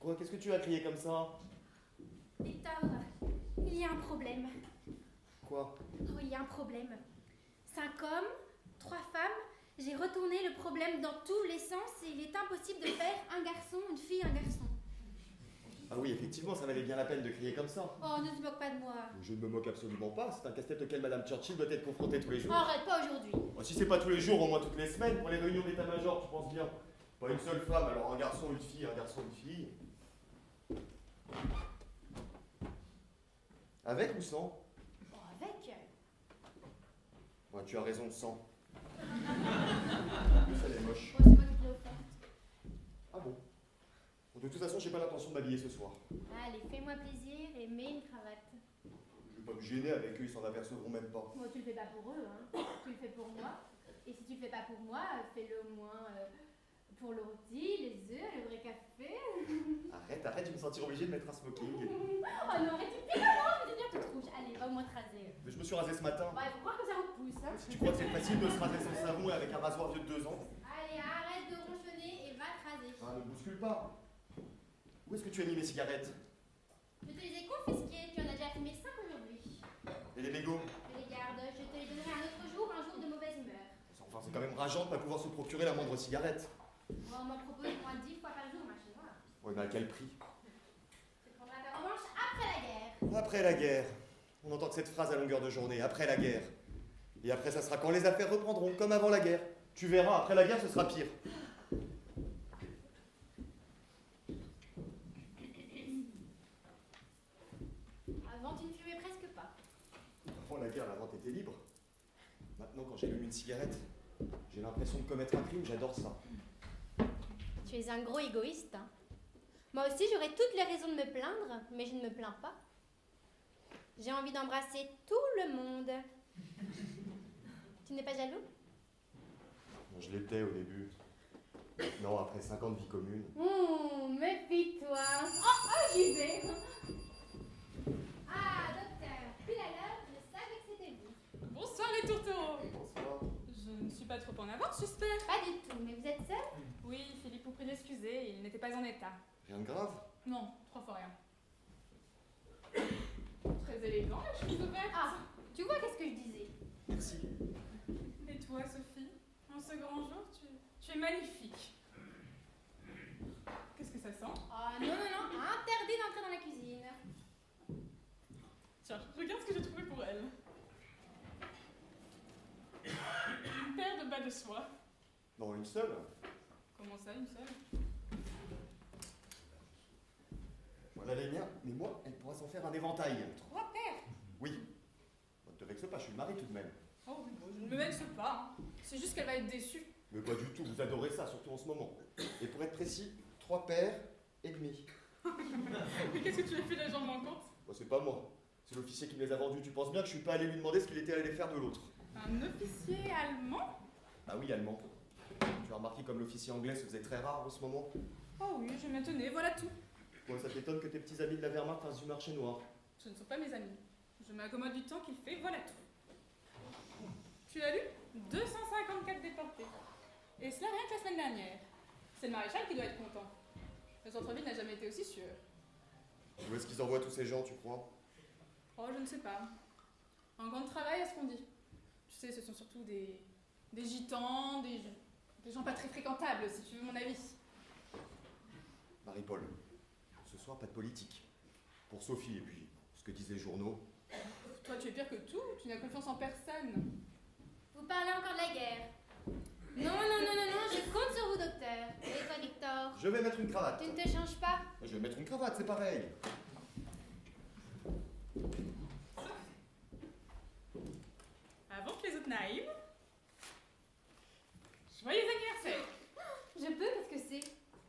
Quoi, qu'est-ce que tu as crié comme ça? Victor, il y a un problème. Quoi? Oh, il y a un problème. 5 hommes, 3 femmes, j'ai retourné le problème dans tous les sens et il est impossible de faire un garçon, une fille, un garçon. Ah oui, effectivement, ça valait bien la peine de crier comme ça. Oh, ne te moque pas de moi. Je ne me moque absolument pas, c'est un casse-tête auquel Madame Churchill doit être confrontée tous les jours. Oh, arrête pas aujourd'hui. Oh, si c'est pas tous les jours, au moins toutes les semaines, pour les réunions d'état-major, tu penses bien. Pas une seule femme, alors un garçon, une fille, un garçon, une fille. Avec ou sans? Oh, avec. Ouais, tu as raison, sans. En plus, elle est moche. Oh, c'est moi qui te l'ai offerte. Ah bon? Bon, de toute façon, j'ai pas l'intention de m'habiller ce soir. Allez, fais-moi plaisir et mets une cravate. Je vais pas me gêner avec eux, ils s'en apercevront même pas. Bon, tu le fais pas pour eux, hein. Tu le fais pour moi. Et si tu le fais pas pour moi, fais-le au moins pour le rôti, les œufs, le vrai café. Arrête, je me sentir obligé de mettre un smoking. Oh non, arrête, tu fais comment? Je vais devenir toute rouge. Allez, va au moins te raser. Mais je me suis rasé ce matin. Ouais, faut croire que ça repousse, hein. Si tu crois que c'est facile de se raser sans savon et avec un rasoir vieux de 2 ans. Allez, arrête de ronchonner et va te raser. Ah, ne bouscule pas. Où est-ce que tu as mis mes cigarettes? Je te les ai confisquées, tu en as déjà fumé 5 aujourd'hui. Et les mégots? Je les garde, je te les donnerai un autre jour, un jour de mauvaise humeur. Enfin, c'est quand même rageant de pas pouvoir se procurer la moindre cigarette. Bon, on m'en propose au moins 10 fois par jour, ma chérie. Oui, mais à quel prix? Tu prendras ta revanche après la guerre. Après la guerre. On entend que cette phrase à longueur de journée, après la guerre. Et après, ça sera quand les affaires reprendront, comme avant la guerre. Tu verras, après la guerre, ce sera pire. Avant, tu ne fumais presque pas. Avant la guerre, la vente était libre. Maintenant, quand j'allume une cigarette, j'ai l'impression de commettre un crime, j'adore ça. Tu es un gros égoïste, hein. Moi aussi, j'aurais toutes les raisons de me plaindre, mais je ne me plains pas. J'ai envie d'embrasser tout le monde. Tu n'es pas jaloux? Je l'étais au début. Non, après 5 ans de vie commune. Méfie-toi. Oh, j'y vais. Ah, docteur, puis à l'heure, je savais que c'était vous. Bonsoir les tourtereaux. Bonsoir. Je ne suis pas trop en avance, j'espère. Pas du tout, mais vous êtes seul? Oui, Philippe vous prie d'excuser, il n'était pas en état. Rien de grave. Non, 3 fois rien. Très élégant, la chemise ouverte. Ah, tu vois qu'est-ce que je disais? Merci. Et toi, Sophie, en ce grand jour, tu es magnifique. Qu'est-ce que ça sent? Ah, non, interdit d'entrer dans la cuisine. Tiens, regarde ce que j'ai trouvé pour elle. Une paire de bas de soie. Non, une seule. Comment ça, une seule? Voilà les miens, mais moi, elle pourra s'en faire un éventail. 3 paires. Oui. Ne te vexe pas, je suis le mari tout de même. Oh oui, bon, je ne me vexe pas. Hein. C'est juste qu'elle va être déçue. Mais pas du tout, vous adorez ça, surtout en ce moment. Et pour être précis, 3 paires et demi. Mais qu'est-ce que tu as fait de la jambe manquante? Bon, c'est pas moi. C'est l'officier qui me les a vendus. Tu penses bien que je suis pas allé lui demander ce qu'il était allé faire de l'autre? Un officier allemand? Bah oui, allemand. Tu as remarqué comme l'officier anglais se faisait très rare en ce moment? Oh oui, je m'étonnais, voilà tout. Bon, ça t'étonne que tes petits amis de la Wehrmacht fassent du marché noir. Ce ne sont pas mes amis. Je m'accommode du temps qu'il fait, voilà tout. Tu as lu 254 déportés. Et cela rien que la semaine dernière. C'est le maréchal qui doit être content. Le centre-ville n'a jamais été aussi sûr. Où est-ce qu'ils envoient tous ces gens, tu crois? Oh, je ne sais pas. Un grand travail à ce qu'on dit. Tu sais, ce sont surtout des gitans, des gens pas très fréquentables, si tu veux mon avis. Marie-Paul, ce soir, pas de politique. Pour Sophie, et puis, ce que disent les journaux. Toi, tu es pire que tout, tu n'as confiance en personne. Vous parlez encore de la guerre. Non, je compte sur vous, docteur. Et toi, Victor? Je vais mettre une cravate. Tu ne te changes pas? Je vais mettre une cravate, c'est pareil. Avant que les autres n'arrivent, joyeux anniversaire! Je peux parce que c'est...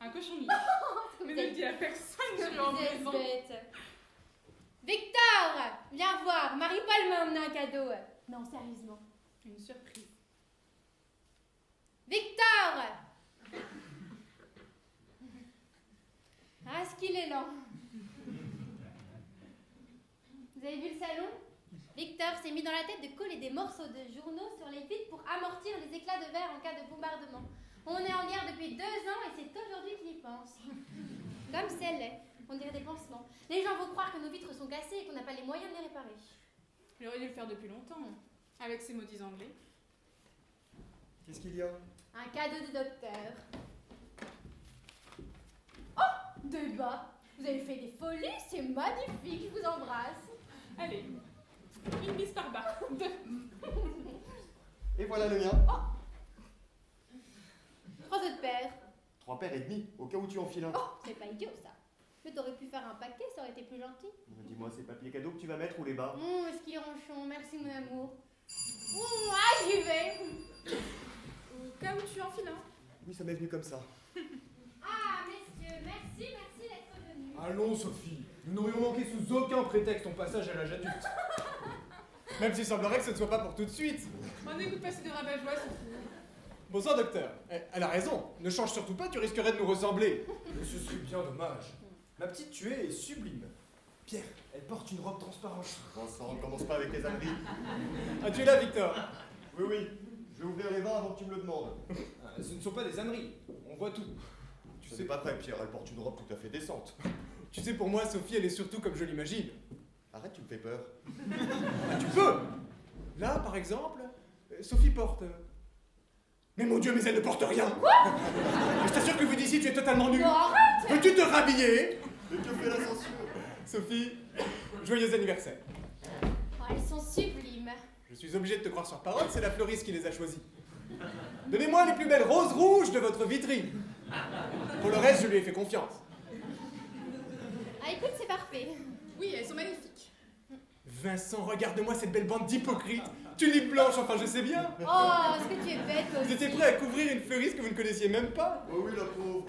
Un cochon lit. Vous Mais ne le dis à personne, je suis en êtes prison. bête. Victor, viens voir. Marie-Paul m'a emmené un cadeau. Non, sérieusement. Une surprise. Victor! Ah, ce qu'il est lent. Vous avez vu le salon? Victor s'est mis dans la tête de coller des morceaux de journaux sur les vitres pour amortir les éclats de verre en cas de bombardement. On est en guerre depuis 2 ans et c'est aujourd'hui qu'il y pense. Comme c'est laid. On dirait des pansements. Les gens vont croire que nos vitres sont cassées et qu'on n'a pas les moyens de les réparer. J'aurais dû le faire depuis longtemps, avec ces maudits anglais. Qu'est-ce qu'il y a? Un cadeau de docteur. Oh, débat. Vous avez fait des folies, c'est magnifique, je vous embrasse. Allez, une bise par bas. 2. Et voilà le mien. 3 autres paires. 3 paires et demi, au cas où tu enfiles un. Oh, c'est pas idiot ça. Mais t'aurais pu faire un paquet, ça aurait été plus gentil. Dis-moi, c'est papier cadeau que tu vas mettre ou les bas? Est-ce qu'il est ronchon, merci mon amour. Ah, j'y vais. Au cas où tu enfiles un. Oui, ça m'est venu comme ça. Ah, messieurs, merci d'être venus. Allons, Sophie, nous n'aurions manqué sous aucun prétexte ton passage à l'âge adulte. Même s'il semblerait que ce ne soit pas pour tout de suite. On n'écoute pas ces deux rabat-joie, Sophie. Bon sang, docteur. Elle a raison. Ne change surtout pas, tu risquerais de nous ressembler. Mais ce serait bien dommage. Ma petite tuée est sublime. Pierre, elle porte une robe transparente. Vincent, ne commence pas avec les âneries. Ah, tu es là, Victor. Oui, oui, je vais ouvrir les vins avant que tu me le demandes. Ce ne sont pas des âneries, on voit tout. Tu sais pas vrai, Pierre, elle porte une robe tout à fait décente. Tu sais, pour moi, Sophie, elle est surtout comme je l'imagine. Arrête, tu me fais peur. Ah, tu peux. Là, par exemple, Sophie porte... Mais mon Dieu, mais elle ne porte rien. Quoi? Je t'assure que vu d'ici, tu es totalement nu. Non, arrête. Peux-tu te rhabiller? Mais que fait la censure? Sophie, joyeux anniversaire. Oh, elles sont sublimes. Je suis obligé de te croire sur parole, c'est la fleuriste qui les a choisies. Donnez-moi les plus belles roses rouges de votre vitrine. Pour le reste, je lui ai fait confiance. Ah, écoute, c'est parfait. Oui, elles sont magnifiques. Vincent, regarde-moi cette belle bande d'hypocrites. Tulipes blanches, enfin je sais bien. Oh, est-ce que tu es bête Vous aussi. étiez prêt à couvrir une fleuriste que vous ne connaissiez même pas. Oh oui, la pauvre.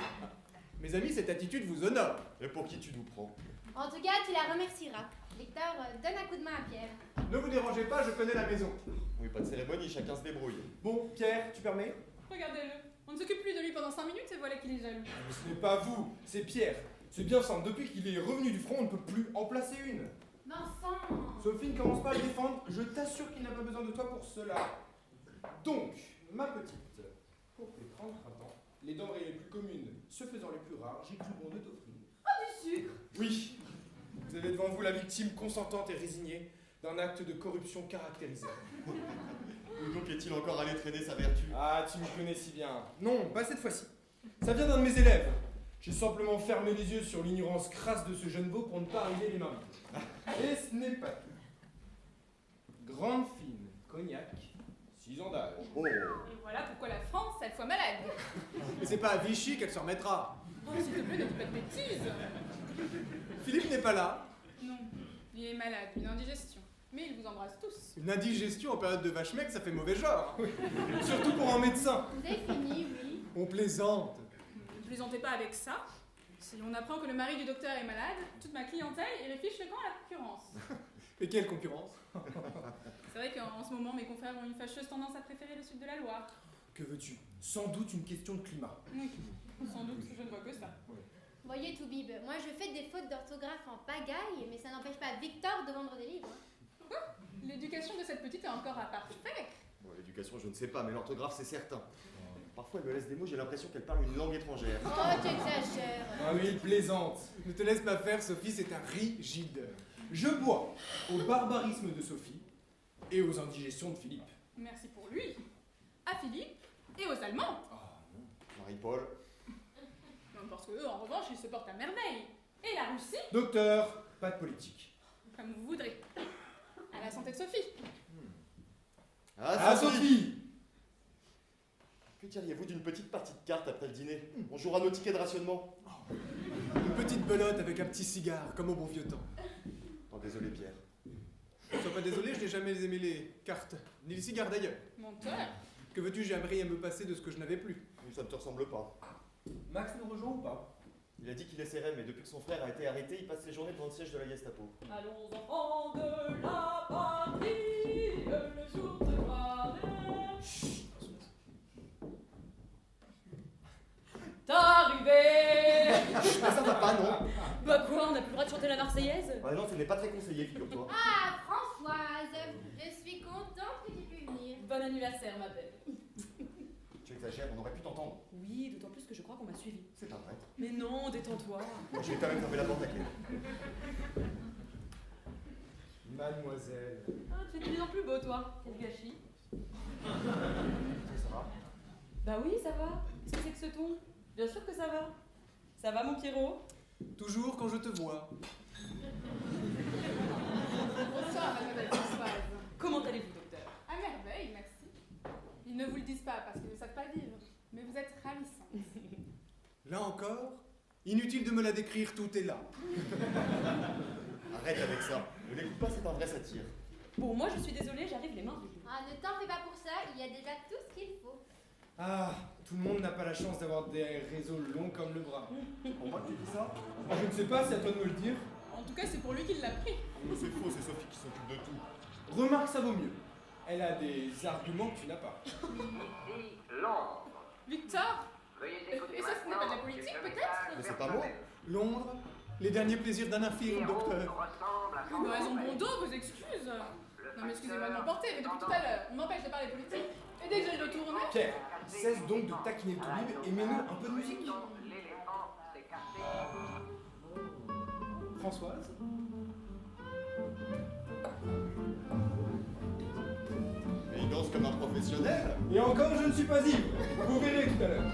Mes amis, cette attitude vous honore. Et pour qui tu nous prends? En tout cas, tu la remercieras. Victor, donne un coup de main à Pierre. Ne vous dérangez pas, je connais la maison. Oui, pas de cérémonie, chacun se débrouille. Bon, Pierre, tu permets? Regardez-le. On ne s'occupe plus de lui pendant 5 minutes et voilà qu'il est jaloux. Mais ce n'est pas vous, c'est Pierre. C'est bien simple, depuis qu'il est revenu du front, on ne peut plus en placer une. Vincent. Sophie, ne commence pas à le défendre, je t'assure qu'il n'a pas besoin de toi pour cela. Donc, ma petite, pour tes 30 printemps, les denrées les plus communes se faisant les plus rares, j'ai cru bon de t'offrir. Du sucre. Oui, vous avez devant vous la victime consentante et résignée d'un acte de corruption caractérisé. Où donc est-il encore allé traîner sa vertu? Ah, tu me connais si bien. Non, pas cette fois-ci. Ça vient d'un de mes élèves. J'ai simplement fermé les yeux sur l'ignorance crasse de ce jeune beau pour ne pas arriver les mains vides. Et ce n'est pas tout. Grande fine, cognac, 6 ans d'âge. Oh, Et voilà pourquoi la France, cette fois malade. Mais c'est pas à Vichy qu'elle se remettra. Oh, s'il te plaît, ne dis pas de bêtises. Philippe n'est pas là. Non, il est malade, une indigestion. Mais il vous embrasse tous. Une indigestion en période de vache maigre, ça fait mauvais genre. Surtout pour un médecin. Vous avez fini, oui. On plaisante. Ne plaisantez pas avec ça. Si on apprend que le mari du docteur est malade, toute ma clientèle irait fiche le camp à la concurrence. Et quelle concurrence? C'est vrai qu'en ce moment, mes confrères ont une fâcheuse tendance à préférer le sud de la Loire. Que veux-tu? Sans doute une question de climat. Oui, sans doute, je ne vois que ça. Voyez, Toubib, moi je fais des fautes d'orthographe en pagaille, mais ça n'empêche pas Victor de vendre des livres. L'éducation de cette petite est encore à parfaire. bon, l'éducation, je ne sais pas, mais l'orthographe, c'est certain. Parfois, elle me laisse des mots, j'ai l'impression qu'elle parle une langue étrangère. Oh, tu exagères. Ah oui, il plaisante. Ne te laisse pas faire, Sophie, c'est un rigide. Je bois au barbarisme de Sophie et aux indigestions de Philippe. Merci pour lui, à Philippe et aux Allemands. Marie-Paul. Non, parce qu'eux, en revanche, ils se portent à merveille. Et la Russie, Docteur, pas de politique. comme vous voudrez. À la santé de Sophie. Ah, Sophie! Que diriez-vous d'une petite partie de cartes après le dîner? On jouera nos tickets de rationnement. Une petite belote avec un petit cigare, comme au bon vieux temps. Oh, désolé, Pierre. Ne sois pas désolé, je n'ai jamais aimé les cartes, ni les cigares d'ailleurs. Menteur. Que veux-tu, j'aimerais me passer de ce que je n'avais plus. Ça ne te ressemble pas. Max nous rejoint ou pas? Il a dit qu'il essaierait, mais depuis que son frère a été arrêté, il passe ses journées devant le siège de la Gestapo. Allons enfants de la patrie, le jour de gloire. T'es arrivé. Mais ça va pas, non? Bah quoi, on n'a plus le droit de chanter la Marseillaise? Ah non, ce n'est pas très conseillé, figure-toi. Ah, Françoise, je suis contente que tu pu venir. Bon anniversaire, ma belle. Tu exagères, on aurait pu t'entendre. Oui, Oui, d'autant plus que je crois qu'on m'a suivi. C'est pas vrai. Mais non, détends-toi. Moi, je vais quand même fermer la porte à clé. Mademoiselle. Ah, tu es de plus en plus beau, toi. Quel gâchis. Ça va? Bah oui, ça va. Qu'est-ce que c'est que ce ton? Bien sûr que ça va. Ça va, mon Pierrot? Toujours quand je te vois. Bonsoir, mademoiselle Françoise. Comment allez-vous, docteur? À merveille, merci. Ils ne vous le disent pas parce qu'ils ne savent pas vivre, mais vous êtes ravissante. Là encore, inutile de me la décrire, tout est là. Arrête avec ça. Ne l'écoute pas, c'est un vrai satire. Bon, moi je suis désolée, j'arrive les mains vides. Ah, ne t'en fais pas pour ça, il y a déjà tout ce qu'il faut. Ah, tout le monde n'a pas la chance d'avoir des réseaux longs comme le bras. Pour moi, tu dis ça? Ah, je ne sais pas, c'est à toi de me le dire. En tout cas, c'est pour lui qu'il l'a pris. Mais c'est faux, c'est Sophie qui s'occupe de tout. Remarque, ça vaut mieux. Elle a des arguments que tu n'as pas. Ici Londres. Victor, Veuillez et écouter ça, ce n'est pas de la maintenant politique, quelques peut-être? messages Mais c'est pas moi. personnels. Londres, les derniers plaisirs d'un infirme, Héros docteur. ressemble à Nous son raison père. bon dos, vos excuses. Le Non mais excusez-moi de facteur m'emporter, mais depuis tout à l'heure, on m'empêche de parler politique. Et dès que je le tourne, Pierre, cesse donc de taquiner le toubib et mets-nous un peu de musique. L'éléphant s'est cassé. Françoise? Mais il danse comme un professionnel. Et encore, je ne suis pas ivre. Vous verrez tout à l'heure.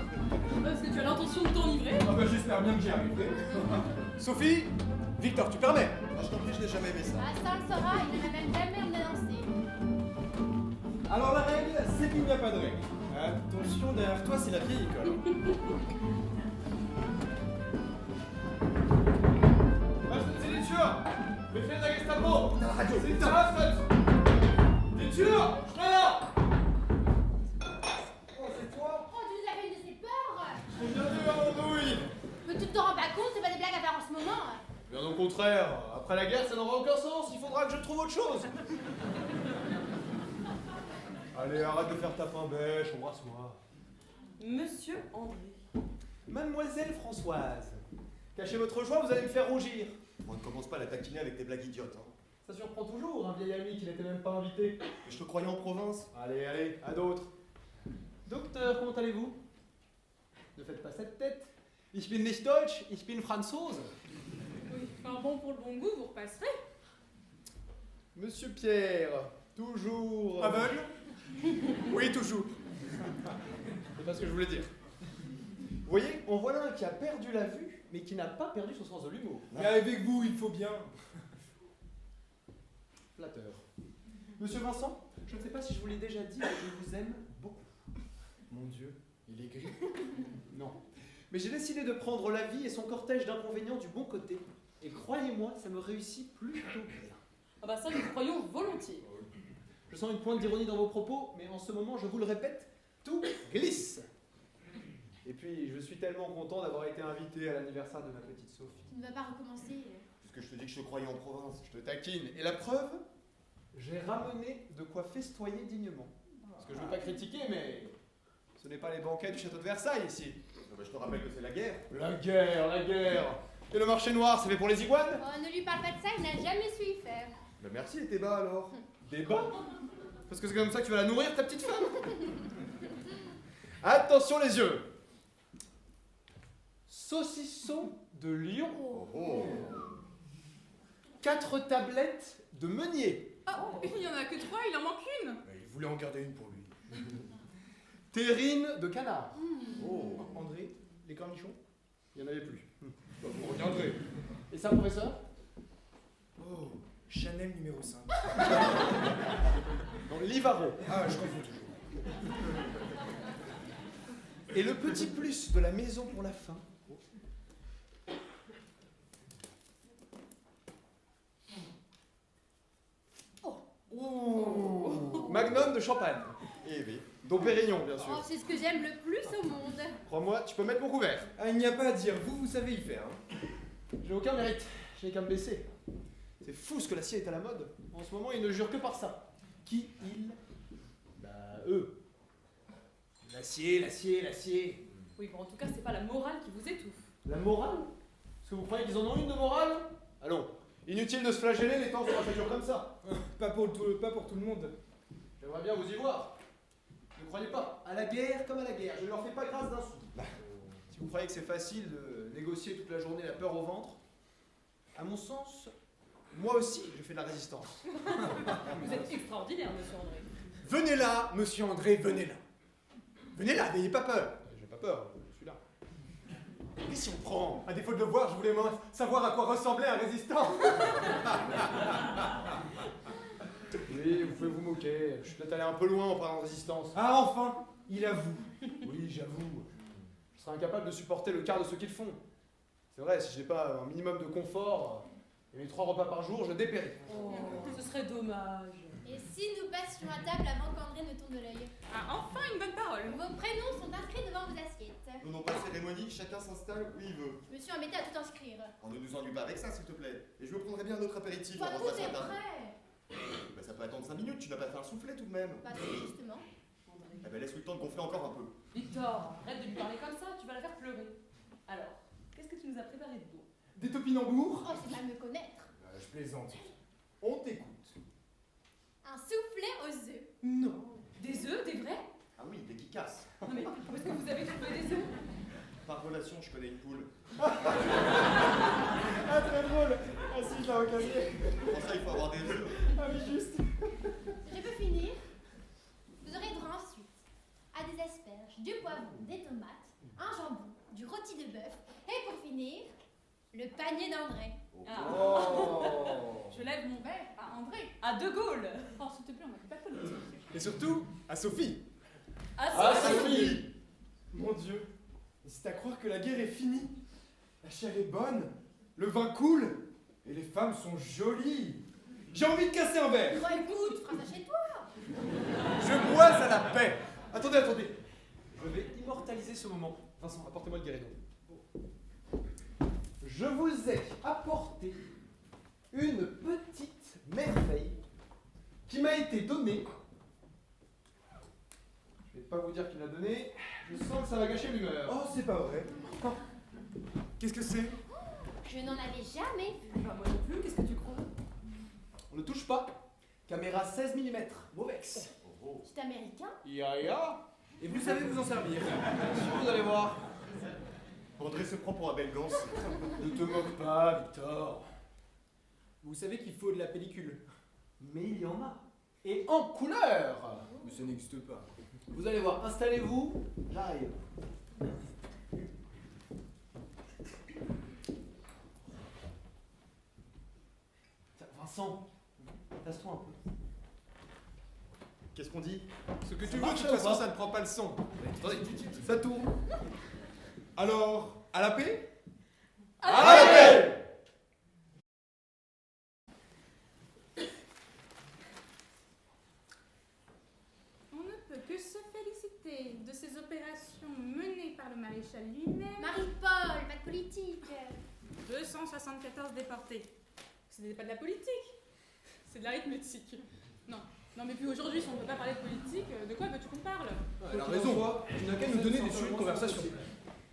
Est-ce que tu as l'intention de t'enivrer? Ah bah j'espère bien que j'y arriverai. Sophie, Victor, tu permets? Ah, je t'en prie, je n'ai jamais aimé ça. Ah, ça le saura, il ne m'a même jamais emmené danser. Alors la règle, c'est qu'il n'y a pas de règle. Attention, derrière toi, c'est la vieille école. C'est des tueurs! Mais faites la Gestapo! La radio. C'est une terrasse! Des tueurs! Je serai là! Oh, c'est toi? Oh, tu nous as fait une de ces peurs. Bienvenue à Andouille! Mais tu te rends pas compte, c'est pas des blagues à faire en ce moment. Bien au contraire, après la guerre ça n'aura aucun sens, il faudra que je trouve autre chose! Allez, arrête de faire ta fin bêche, embrasse-moi. Monsieur André. Mademoiselle Françoise, cachez votre joie, vous allez me faire rougir. On ne commence pas à la taquiner avec tes blagues idiotes. Hein. Ça surprend toujours un vieil ami qui n'était même pas invité. Mais je te croyais en province. Allez, allez, à d'autres. Docteur, comment allez-vous? Ne faites pas cette tête. Ich bin nicht Deutsch, ich bin Franzose. oui, enfin bon, pour le bon goût, vous repasserez. Monsieur Pierre, toujours... Aveugle? Oui, toujours. C'est pas ce que je voulais dire. Vous voyez, en voilà un qui a perdu la vue, mais qui n'a pas perdu son sens de l'humour. Mais avec vous, il faut bien. Flatteur. Monsieur Vincent, je ne sais pas si je vous l'ai déjà dit, mais je vous aime beaucoup. Mon Dieu, il est gris. Non. Mais j'ai décidé de prendre la vie et son cortège d'inconvénients du bon côté. Et croyez-moi, ça me réussit plutôt bien. Ah bah ça, nous croyons volontiers. Je sens une pointe d'ironie dans vos propos, mais en ce moment, je vous le répète, tout glisse. Et puis, je suis tellement content d'avoir été invité à l'anniversaire de ma petite Sophie. Tu ne vas pas recommencer. Parce que je te dis que je te croyais en province. Je te taquine. Et la preuve, j'ai ramené de quoi festoyer dignement. Parce que je veux pas critiquer, mais ce n'est pas les banquets du château de Versailles ici. Ah bah, je te rappelle que c'est la guerre. La guerre, la guerre. Et le marché noir, c'est fait pour les iguanes? Oh, ne lui parle pas de ça, il n'a jamais su y faire. Bah merci et tes bas alors. Des bas? Parce que c'est comme ça que tu vas la nourrir, ta petite femme. Attention les yeux. Saucisson de Lyon. Oh oh. 4 tablettes de meunier. Ah, il n'y en a que 3, il en manque une. Il voulait en garder une pour lui. Terrine de canard. Oh. André, les cornichons? Il n'y en avait plus. Vous reviendrez. Et ça, professeur? Oh, Chanel numéro 5. Non, Livaro. Ah, je confonds toujours. Et le petit plus de la maison pour la fin. Oh. Magnum de champagne. Eh oui. Dom Pérignon, bien Oh, sûr. c'est ce que j'aime le plus au monde. Crois-moi, tu peux mettre mon couvert. Ah, il n'y a pas à dire, vous savez y faire. Hein. J'ai aucun mérite. Je n'ai qu'à me baisser. C'est fou ce que l'acier est à la mode. En ce moment, ils ne jurent que par ça. Qui ils? Bah, eux. L'acier, l'acier, l'acier. Oui, bon, en tout cas, c'est pas la morale qui vous étouffe. La morale? Est-ce que vous croyez qu'ils en ont une de morale? Allons, inutile de se flageller, les temps sont toujours comme ça. Pas pour tout le monde. J'aimerais bien vous y voir. Ne croyez pas. À la guerre comme à la guerre, je ne leur fais pas grâce d'un sou. Si vous croyez que c'est facile de négocier toute la journée la peur au ventre, à mon sens, moi aussi, je fais de la résistance. Vous êtes extraordinaire, monsieur André. Venez là, monsieur André, venez là. Venez là, n'ayez pas peur. J'ai pas peur, je suis là. Et si on prend? À défaut de le voir, je voulais savoir à quoi ressemblait un résistant. Oui, vous pouvez vous moquer. Je suis peut-être allé un peu loin en parlant de résistance. Ah, enfin, il avoue. Oui, j'avoue. Je serais incapable de supporter le quart de ce qu'ils font. C'est vrai, si je n'ai pas un minimum de confort et mes 3 repas par jour, je dépéris. Oh, ce serait dommage. Et si nous passions à table avant qu'André ne tourne de l'œil? Ah, enfin une bonne parole. Vos prénoms sont inscrits devant vos assiettes. Nous n'avons pas de cérémonie, chacun s'installe où il veut. Je me suis embêtée à tout inscrire. On ne nous ennuie pas avec ça, s'il te plaît. Et je me prendrai bien un autre apéritif Toi, avant de tout passer à est table. prêt. Bah, ça peut attendre 5 minutes, tu n'as pas fait un soufflet tout de même. Bah si, justement. André. Eh ben laisse-lui le temps de gonfler encore un peu. Victor, arrête de lui parler comme ça, tu vas la faire pleurer. Alors, qu'est-ce que tu nous as préparé de beau? Des topinambours? Oh, c'est mal me connaître. Je plaisante. On t'écoute. Un soufflet aux œufs. Non. Des œufs, des vrais? Ah oui, des qui cassent. Non mais, où est-ce que vous avez trouvé des œufs? Par relation, je connais une poule. Ah, très drôle. Ah si, je l'ai occasionné. Pour ça, il faut avoir des œufs. Ah oui, juste. Je peux finir. Vous aurez droit ensuite à des asperges, du poivron, des tomates, un jambon, du rôti de bœuf et pour finir, le panier d'André. Ah. Oh. Je lève mon verre à André. À De Gaulle. Oh, s'il te plaît, on n'a pas de politique. Et surtout, à Sophie. Ah, si. Sophie! Mon Dieu, et c'est à croire que la guerre est finie. La chair est bonne, le vin coule, et les femmes sont jolies. J'ai envie de casser un verre. Bon, écoute, feras ça chez toi. Je bois à la paix. Attendez, attendez. Je vais immortaliser ce moment. Vincent, apportez-moi le guéridon. Je vous ai apporté une petite merveille qui m'a été donnée. Je vais pas vous dire qui l'a donnée. Je sens que ça va gâcher l'humeur. Oh, c'est pas vrai. Qu'est-ce que c'est? Je n'en avais jamais vu. Bah, moi non plus, qu'est-ce que tu crois? On ne touche pas. Caméra 16 mm, Movex. C'est américain. Ya. Et vous savez vous en servir. Vous allez voir. André se prend pour un belgance. Ne te moque pas, Victor. Vous savez qu'il faut de la pellicule. Mais il y en a. Et en couleur. Mais ça n'existe pas. Vous allez voir, installez-vous. J'arrive. Tiens, Vincent, tasse-toi un peu. Qu'est-ce qu'on dit? Ce que tu veux, de marche toute ou façon, pas ça ne prend pas le son. Attendez, ça tourne. Alors, à la paix? À la paix! On ne peut que se féliciter de ces opérations menées par le maréchal lui-même. Marie-Paul, pas de politique. 274 déportés. Ce n'est pas de la politique, c'est de l'arithmétique. Non, non mais puis aujourd'hui, si on ne peut pas parler de politique, de quoi veux-tu qu'on parle? Elle a raison. Tu n'as qu'à nous donner des sujets de conversation.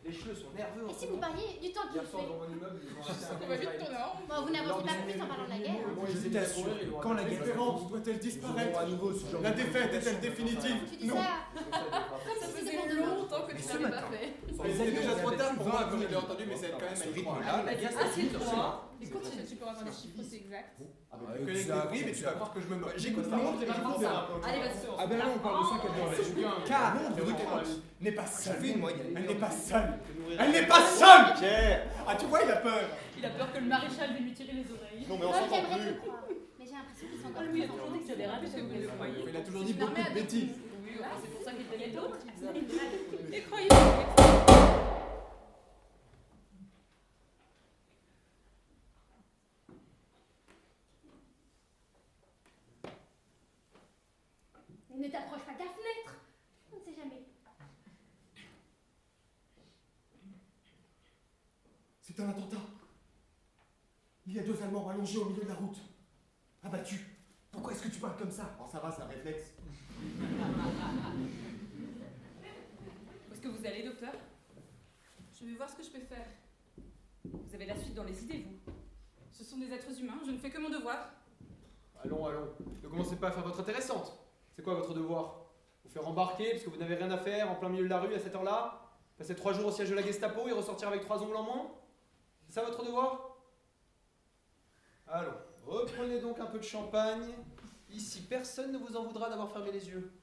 Les cheveux sont nerveux. Et si vous parliez du temps qu'il Hier soir, fait? dans mon immeuble, ils ont acheté un On va vite tourner en rond. Bon, vous n'avancez pas plus en parlant de la guerre. hein. Je t'assure, quand la différence doit-elle disparaître? La défaite est-elle définitive? Tu dis Non. ça comme Ça si c'était faisait pour demain. longtemps que tu ce l'avais matin. pas fait. Mais il est déjà trop tard pour moi quand je l'ai entendu, mais c'est quand même un rythme-là. La guerre, Assieds-toi et continue, tu peux avoir des chiffres, c'est exact. ça arrive et tu vas croire que je me moque. J'écoute Par contre, Londres j'ai et pas j'écoute compris des ça. rapports. Allez, vas-y. Ah ben là, on parle de ça qu'elle doit car Londres n'est pas seule. Elle n'est pas seule. Elle n'est pas seule! Pierre! Ah, tu vois, il a peur. Il a peur que le maréchal vienne lui tirer les oreilles. Non mais on Moi, s'entend j'aimerais plus. te croire. Mais j'ai l'impression qu'ils sont Ah, encore lui, il a plus toujours dit que tu avais raté, que vous le croyez. Il a toujours dit beaucoup de bêtises. Oui, c'est pour ça qu'il t'aimait d'autres. Et croyez-vous, Ne t'approche pas de la fenêtre. On ne sait jamais. C'est un attentat. Il y a 2 Allemands allongés au milieu de la route. Abattus. Pourquoi est-ce que tu parles comme ça? Oh ça va, c'est un réflexe. Où est-ce que vous allez, docteur? je vais voir ce que je peux faire. Vous avez la suite dans les idées, vous. Ce sont des êtres humains, je ne fais que mon devoir. Allons. Ne commencez pas à faire votre intéressante. C'est quoi votre devoir? Vous faire embarquer parce que vous n'avez rien à faire en plein milieu de la rue à cette heure-là? Passer 3 jours au siège de la Gestapo et ressortir avec 3 ongles en moins? C'est ça votre devoir? Allons, reprenez donc un peu de champagne. Ici, personne ne vous en voudra d'avoir fermé les yeux.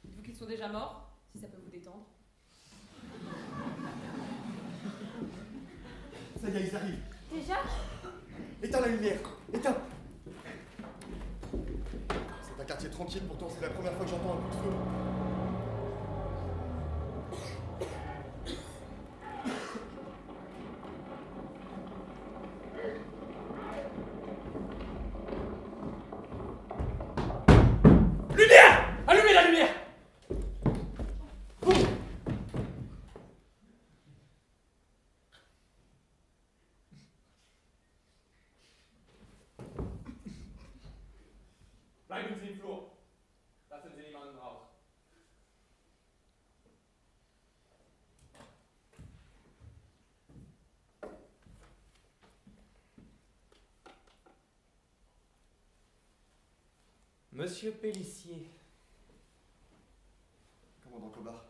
Dites-vous qu'ils sont déjà morts, si ça peut vous détendre. Ça y est, ils arrivent. Déjà? Éteins la lumière. Éteins. C'est un quartier tranquille, pourtant c'est la première fois que j'entends un coup de feu. Lumière! Allumez la lumière! Bleiben Sie im Flur. Lassen Sie niemanden raus. Monsieur Pélissier. Commandant Cobard.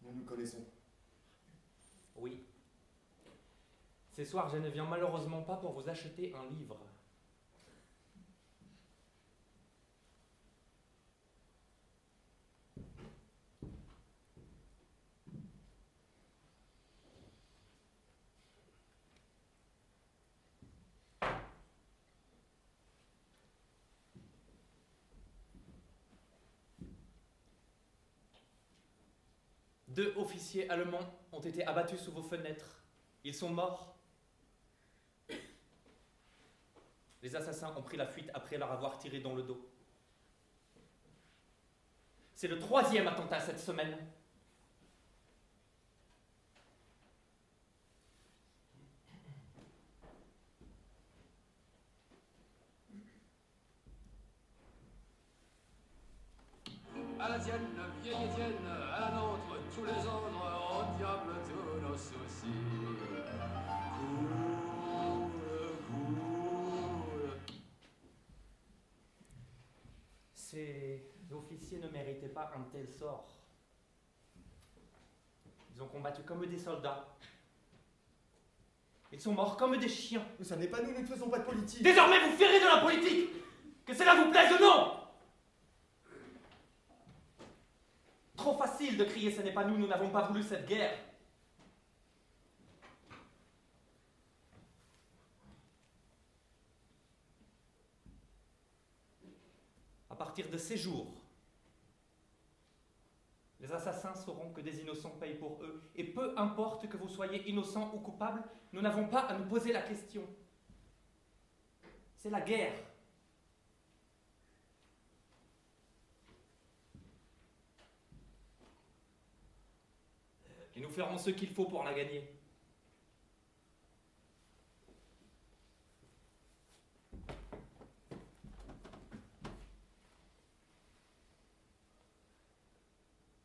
Nous nous connaissons. Oui. Ce soir, je ne viens malheureusement pas pour vous acheter un livre. Deux officiers allemands ont été abattus sous vos fenêtres. Ils sont morts. Les assassins ont pris la fuite après leur avoir tiré dans le dos. C'est le 3e attentat cette semaine. À la tienne, vieille Étienne, à la nôtre, tous les autres, au diable tous nos soucis. Cool. Ces officiers ne méritaient pas un tel sort. Ils ont combattu comme des soldats. Ils sont morts comme des chiens. Mais ça n'est pas nous, nous ne faisons pas de politique. Désormais, vous ferez de la politique, que cela vous plaise ou non. Trop facile de crier « ce n'est pas nous, nous n'avons pas voulu cette guerre ». À partir de ces jours, les assassins sauront que des innocents payent pour eux, et peu importe que vous soyez innocent ou coupable, nous n'avons pas à nous poser la question. C'est la guerre. Et nous ferons ce qu'il faut pour la gagner.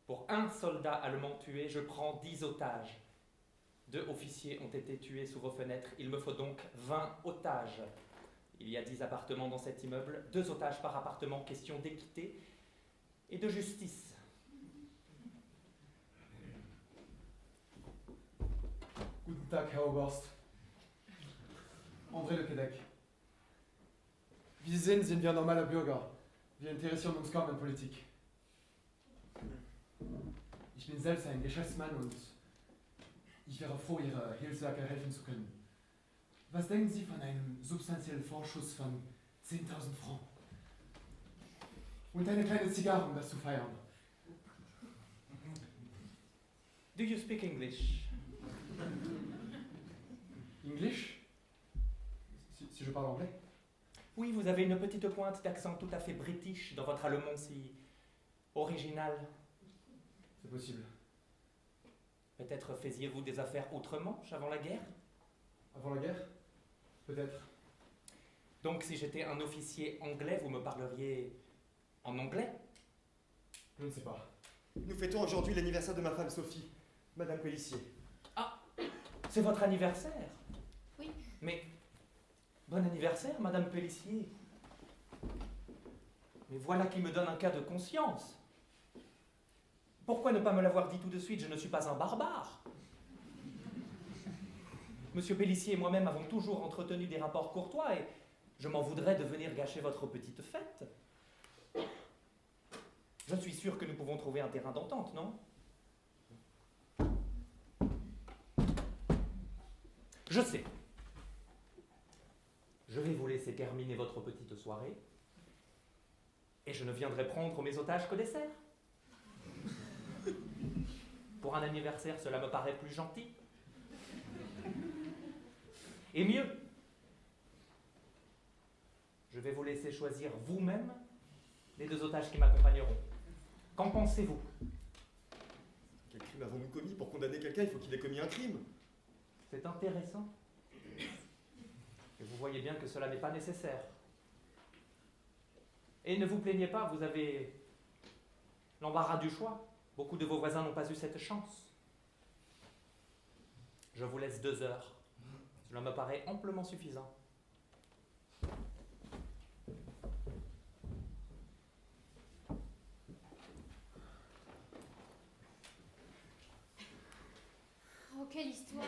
Pour un soldat allemand tué, je prends 10 otages. 2 officiers ont été tués sous vos fenêtres. Il me faut donc 20 otages. Il y a 10 appartements dans cet immeuble. 2 otages par appartement. Question d'équité et de justice. Guten Tag, Herr Oberst. André Le Québec. Wir sind wir normaler Bürger. Wir interessieren uns kaum an Politik. Ich bin selbst ein Geschäftsmann und ich wäre froh, Ihrer Hilfswerke helfen zu können. Was denken Sie von einem substanziellen Vorschuss von 10.000 Francs? Und eine kleine Zigarre, um das zu feiern. Do you speak English? English? Si je parle anglais? Oui, vous avez une petite pointe d'accent tout à fait british dans votre allemand si original. C'est possible. Peut-être faisiez-vous des affaires autrement avant la guerre? Avant la guerre? Peut-être. Donc si j'étais un officier anglais, vous me parleriez en anglais? Je ne sais pas. Nous fêtons aujourd'hui l'anniversaire de ma femme Sophie, Madame Pélissier. Ah, c'est votre anniversaire? Oui. Mais, bon anniversaire, Madame Pélissier. Mais voilà qui me donne un cas de conscience. Pourquoi ne pas me l'avoir dit tout de suite? Je ne suis pas un barbare. Monsieur Pélissier et moi-même avons toujours entretenu des rapports courtois et je m'en voudrais de venir gâcher votre petite fête. Je suis sûr que nous pouvons trouver un terrain d'entente, non? Je sais. Je vais vous laisser terminer votre petite soirée et je ne viendrai prendre mes otages qu'au dessert. Pour un anniversaire, cela me paraît plus gentil. Et mieux, je vais vous laisser choisir vous-même les 2 otages qui m'accompagneront. Qu'en pensez-vous? Quel crime avons-nous commis? Pour condamner quelqu'un, il faut qu'il ait commis un crime. C'est intéressant. Et vous voyez bien que cela n'est pas nécessaire. Et ne vous plaignez pas, vous avez l'embarras du choix. Beaucoup de vos voisins n'ont pas eu cette chance. Je vous laisse 2 heures. Cela me paraît amplement suffisant. Oh, quelle histoire!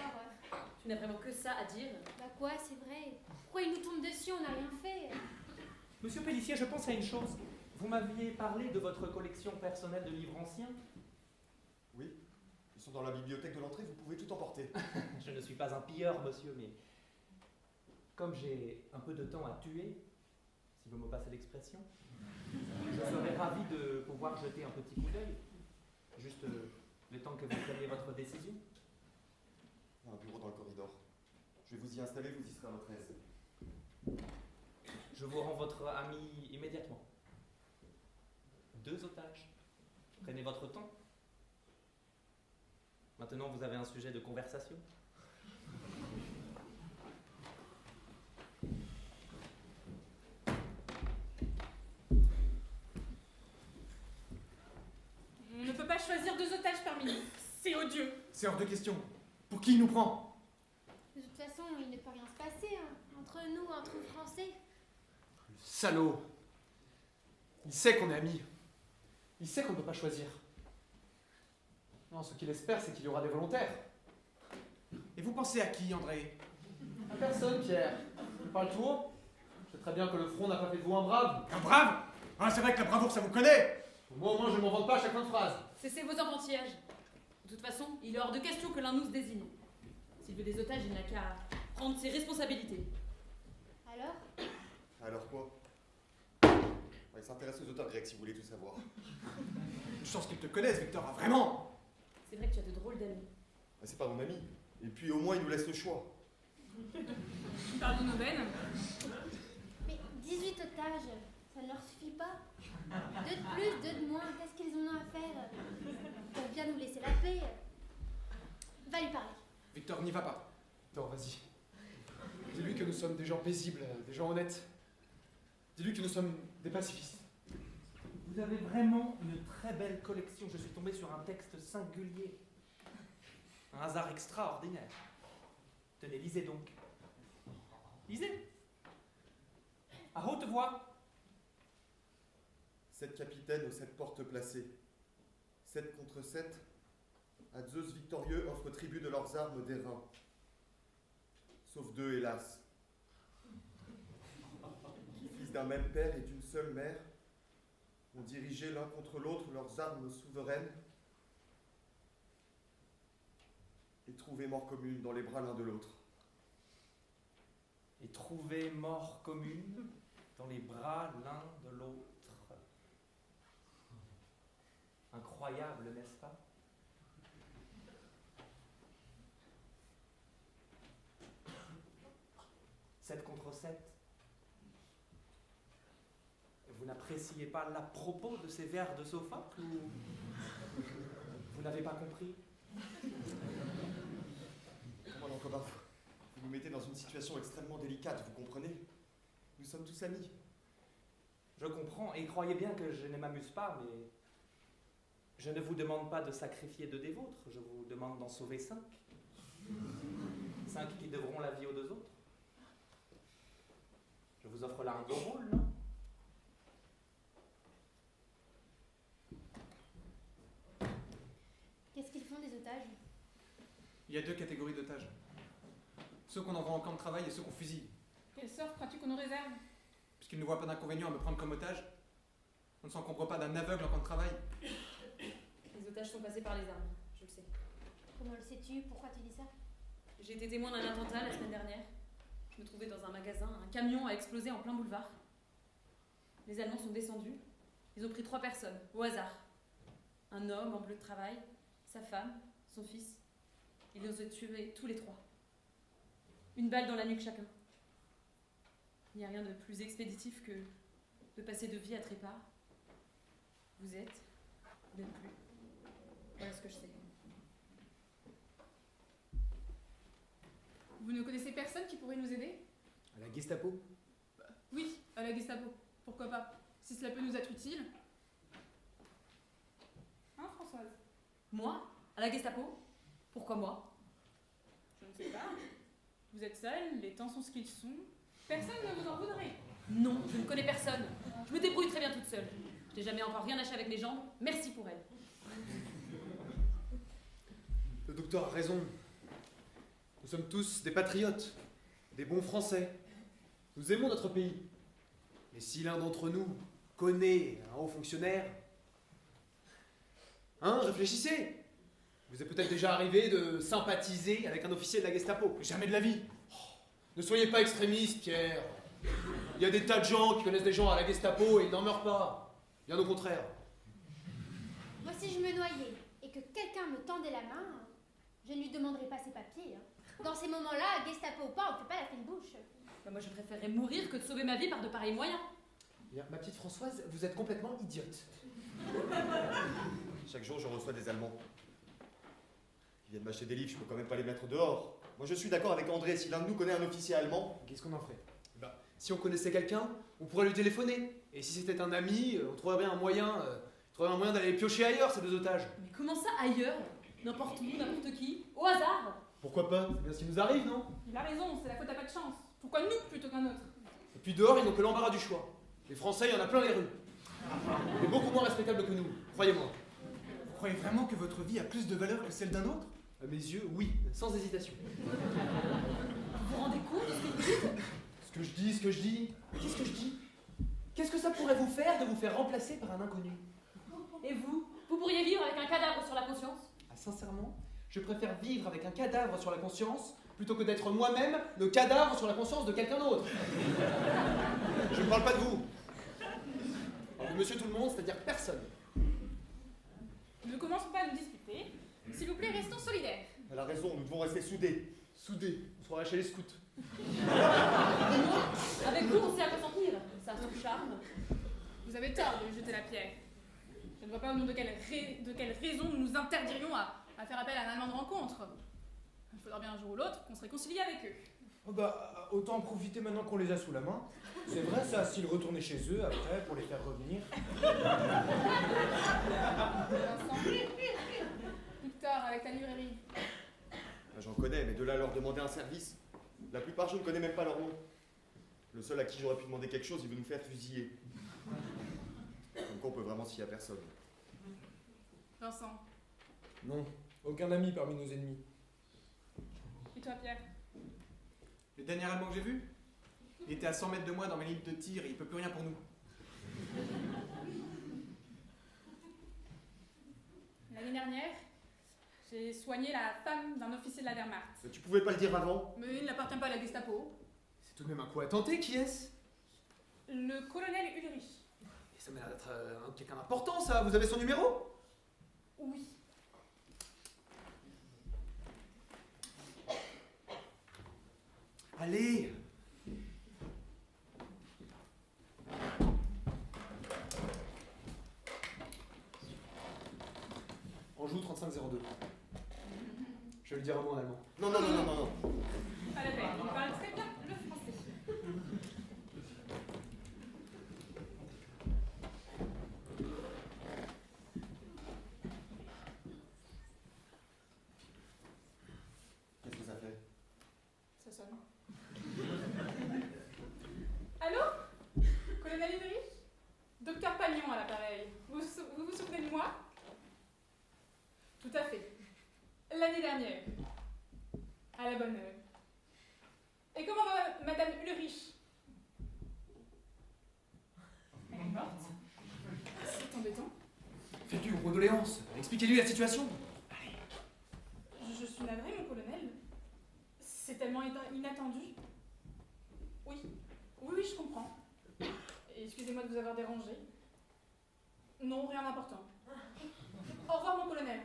Tu n'as vraiment que ça à dire? Bah quoi, c'est vrai. Pourquoi il nous tombe dessus, on n'a rien fait? Monsieur Pélissier, je pense à une chose. Vous m'aviez parlé de votre collection personnelle de livres anciens. Oui, ils sont dans la bibliothèque de l'entrée, vous pouvez tout emporter. Je ne suis pas un pilleur, monsieur, mais comme j'ai un peu de temps à tuer, si vous me passez l'expression, je serais ravi de pouvoir jeter un petit coup d'œil. Juste le temps que vous preniez votre décision. Il y a un bureau dans le corridor. Je vais vous y installer, vous y serez à votre aise. Je vous rends votre ami immédiatement. 2 otages. Prenez votre temps. Maintenant, vous avez un sujet de conversation. On ne peut pas choisir 2 otages parmi nous. C'est odieux. C'est hors de question. Pour qui il nous prend? De toute façon, il ne peut rien se passer, hein. Entre nous, entre Français. Le salaud. Il sait qu'on est amis. Il sait qu'on ne peut pas choisir. Non, ce qu'il espère, c'est qu'il y aura des volontaires. Et vous pensez à qui, André? À personne, Pierre. Tu parles tout haut? Je sais très bien que le front n'a pas fait de vous un brave. Un brave? Ah, c'est vrai que la bravoure, ça vous connaît. Moi, au moins, je ne m'en vante pas à chaque fin de phrase. Cessez vos enfantillages. De toute façon, il est hors de question que l'un nous se désigne. S'il veut des otages, il n'a qu'à prendre ses responsabilités. Alors? Alors quoi? Il s'intéresse aux auteurs grecs si vous voulez tout savoir. Une chance qu'ils te connaissent, Victor, ah, vraiment. C'est vrai que tu as de drôles d'amis. Ah, c'est pas mon ami. Et puis au moins il nous laisse le choix. Tu parles de nos veines? Mais 18 otages, ça ne leur suffit pas? 2 de plus, 2 de moins, qu'est-ce qu'ils en ont à faire? Ils peuvent bien nous laisser la paix. Va lui parler. Victor, n'y va pas. Victor, vas-y. Dis-lui que nous sommes des gens paisibles, des gens honnêtes. Dis-lui que nous sommes des pacifistes. Vous avez vraiment une très belle collection. Je suis tombé sur un texte singulier. Un hasard extraordinaire. Tenez, lisez donc. Lisez. À haute voix. 7 capitaines aux 7 portes placées. 7 contre 7. À Zeus victorieux offre tribut de leurs armes d'airain. Sauf 2, hélas. Qui, fils d'un même père et d'une seule mère, ont dirigé l'un contre l'autre leurs armes souveraines et trouvé mort commune dans les bras l'un de l'autre. Et trouver mort commune dans les bras l'un de l'autre. Incroyable, n'est-ce pas? Sept contre 7. Vous n'appréciez pas l'à-propos de ces vers de Sophocle ou vous n'avez pas compris? Commandant Cobbin, vous nous mettez dans une situation extrêmement délicate, vous comprenez? Nous sommes tous amis. Je comprends, et croyez bien que je ne m'amuse pas, mais je ne vous demande pas de sacrifier 2 des vôtres, je vous demande d'en sauver 5. 5 qui devront la vie aux 2 autres. Je vous offre là un beau rôle, non? Il y a deux catégories d'otages. Ceux qu'on envoie en camp de travail et ceux qu'on fusille. Quel sort crois-tu qu'on nous réserve? Puisqu'ils ne voient pas d'inconvénient à me prendre comme otage. On ne s'encombre pas d'un aveugle en camp de travail. Les otages sont passés par les armes, je le sais. Comment le sais-tu? Pourquoi tu dis ça? J'ai été témoin d'un attentat la semaine dernière. Je me trouvais dans un magasin, un camion a explosé en plein boulevard. Les Allemands sont descendus. Ils ont pris 3 personnes, au hasard. Un homme en bleu de travail, sa femme, son fils. Ils les ont tués tous les 3. Une balle dans la nuque chacun. Il n'y a rien de plus expéditif que de passer de vie à trépas. Vous êtes, vous n'êtes plus. Voilà ce que je sais. Vous ne connaissez personne qui pourrait nous aider? À la Gestapo? Oui, à la Gestapo. Pourquoi pas? Si cela peut nous être utile. Hein, Françoise? Moi? À la Gestapo? Pourquoi moi? Je ne sais pas. Vous êtes seule, les temps sont ce qu'ils sont. Personne ne vous en voudrait. Non, je ne connais personne. Je me débrouille très bien toute seule. Je n'ai jamais encore rien lâché avec mes jambes. Merci pour elle. Le docteur a raison. Nous sommes tous des patriotes, des bons Français. Nous aimons notre pays. Mais si l'un d'entre nous connaît un haut fonctionnaire... Hein, réfléchissez. Vous est peut-être déjà arrivé de sympathiser avec un officier de la Gestapo. Jamais de la vie. Oh, ne soyez pas extrémiste, Pierre. Il y a des tas de gens qui connaissent des gens à la Gestapo et ils n'en meurent pas. Bien au contraire. Moi, si je me noyais et que quelqu'un me tendait la main, je ne lui demanderais pas ses papiers. Hein. Dans ces moments-là, Gestapo ou pas, on ne fait pas la fine bouche. Bah moi, je préférerais mourir que de sauver ma vie par de pareils moyens. Bien, ma petite Françoise, vous êtes complètement idiote. Chaque jour, je reçois des Allemands. Ils viennent m'acheter des livres, je peux quand même pas les mettre dehors. Moi, je suis d'accord avec André, si l'un de nous connaît un officier allemand... Qu'est-ce qu'on en ferait? Si on connaissait quelqu'un, on pourrait lui téléphoner. Et si c'était un ami, on trouverait bien un moyen, d'aller les piocher ailleurs, ces deux otages. Mais comment ça, ailleurs? N'importe où, n'importe qui, au hasard? Pourquoi pas? C'est bien ce qui nous arrive, non? Il a raison, c'est la faute à pas de chance. Pourquoi nous plutôt qu'un autre? Et puis dehors, ils n'ont que l'embarras du choix. Les Français, il y en a plein les rues. Mais beaucoup moins respectables que nous, croyez-moi. Vous croyez vraiment que votre vie a plus de valeur que celle d'un autre? À mes yeux, oui, sans hésitation. Vous vous rendez compte de ce que vous dites? Ce que je dis. Qu'est-ce que je dis? Qu'est-ce que ça pourrait vous faire de vous faire remplacer par un inconnu? Et vous? Vous pourriez vivre avec un cadavre sur la conscience? Ah, sincèrement, je préfère vivre avec un cadavre sur la conscience plutôt que d'être moi-même le cadavre sur la conscience de quelqu'un d'autre. Je ne parle pas de vous. Je parle de monsieur tout le monde, c'est-à-dire personne. Ne commençons pas à nous disputer. S'il vous plaît, restons solidaires. Elle a raison, nous devons rester soudés. Soudés, on se croirait chez les scouts. Avec vous, on sait à quoi s'en tenir. Ça a son charme. Vous avez tort de lui jeter la pierre. Je ne vois pas au nom de quelle raison nous nous interdirions à faire appel à un Allemand de rencontre. Il faudra bien un jour ou l'autre qu'on se réconcilie avec eux. Oh bah, autant en profiter maintenant qu'on les a sous la main. C'est vrai ça, s'ils retournaient chez eux après pour les faire revenir. Vincent, Victor, avec ta librairie. J'en connais, mais de là à leur demander un service, la plupart je ne connais même pas leur nom. Le seul à qui j'aurais pu demander quelque chose, il veut nous faire fusiller. Donc on peut vraiment se fier à personne. Vincent, Non, aucun ami parmi nos ennemis. et toi Pierre? Le dernier Allemand que j'ai vu, il était à 100 mètres de moi dans mes lignes de tir et il peut plus rien pour nous. L'année dernière, j'ai soigné la femme d'un officier de la Wehrmacht. Mais tu pouvais pas le dire avant? Mais il n'appartient pas à la Gestapo. C'est tout de même un coup à tenter, qui est-ce? Le colonel Ulrich. Et ça m'a l'air d'être quelqu'un d'important, ça. Vous avez son numéro? Oui. Allez. Anjou 3502. Je vais le dire un mot en allemand. Non. Pas la peine, il parle très bien le français. Qu'est-ce que ça fait? Ça sonne. Allô? Colonel Ulrich? Docteur Pagnon à l'appareil. Vous souvenez de moi? Tout à fait. L'année dernière. bonne heure. Et comment va Madame Ulrich? Elle est morte? C'est embêtant. Faites-lui une condoléance. Expliquez-lui la situation. Je suis navrée, mon colonel. C'est tellement inattendu. Oui, je comprends. Excusez-moi de vous avoir dérangé. Non, rien d'important. Au revoir, mon colonel.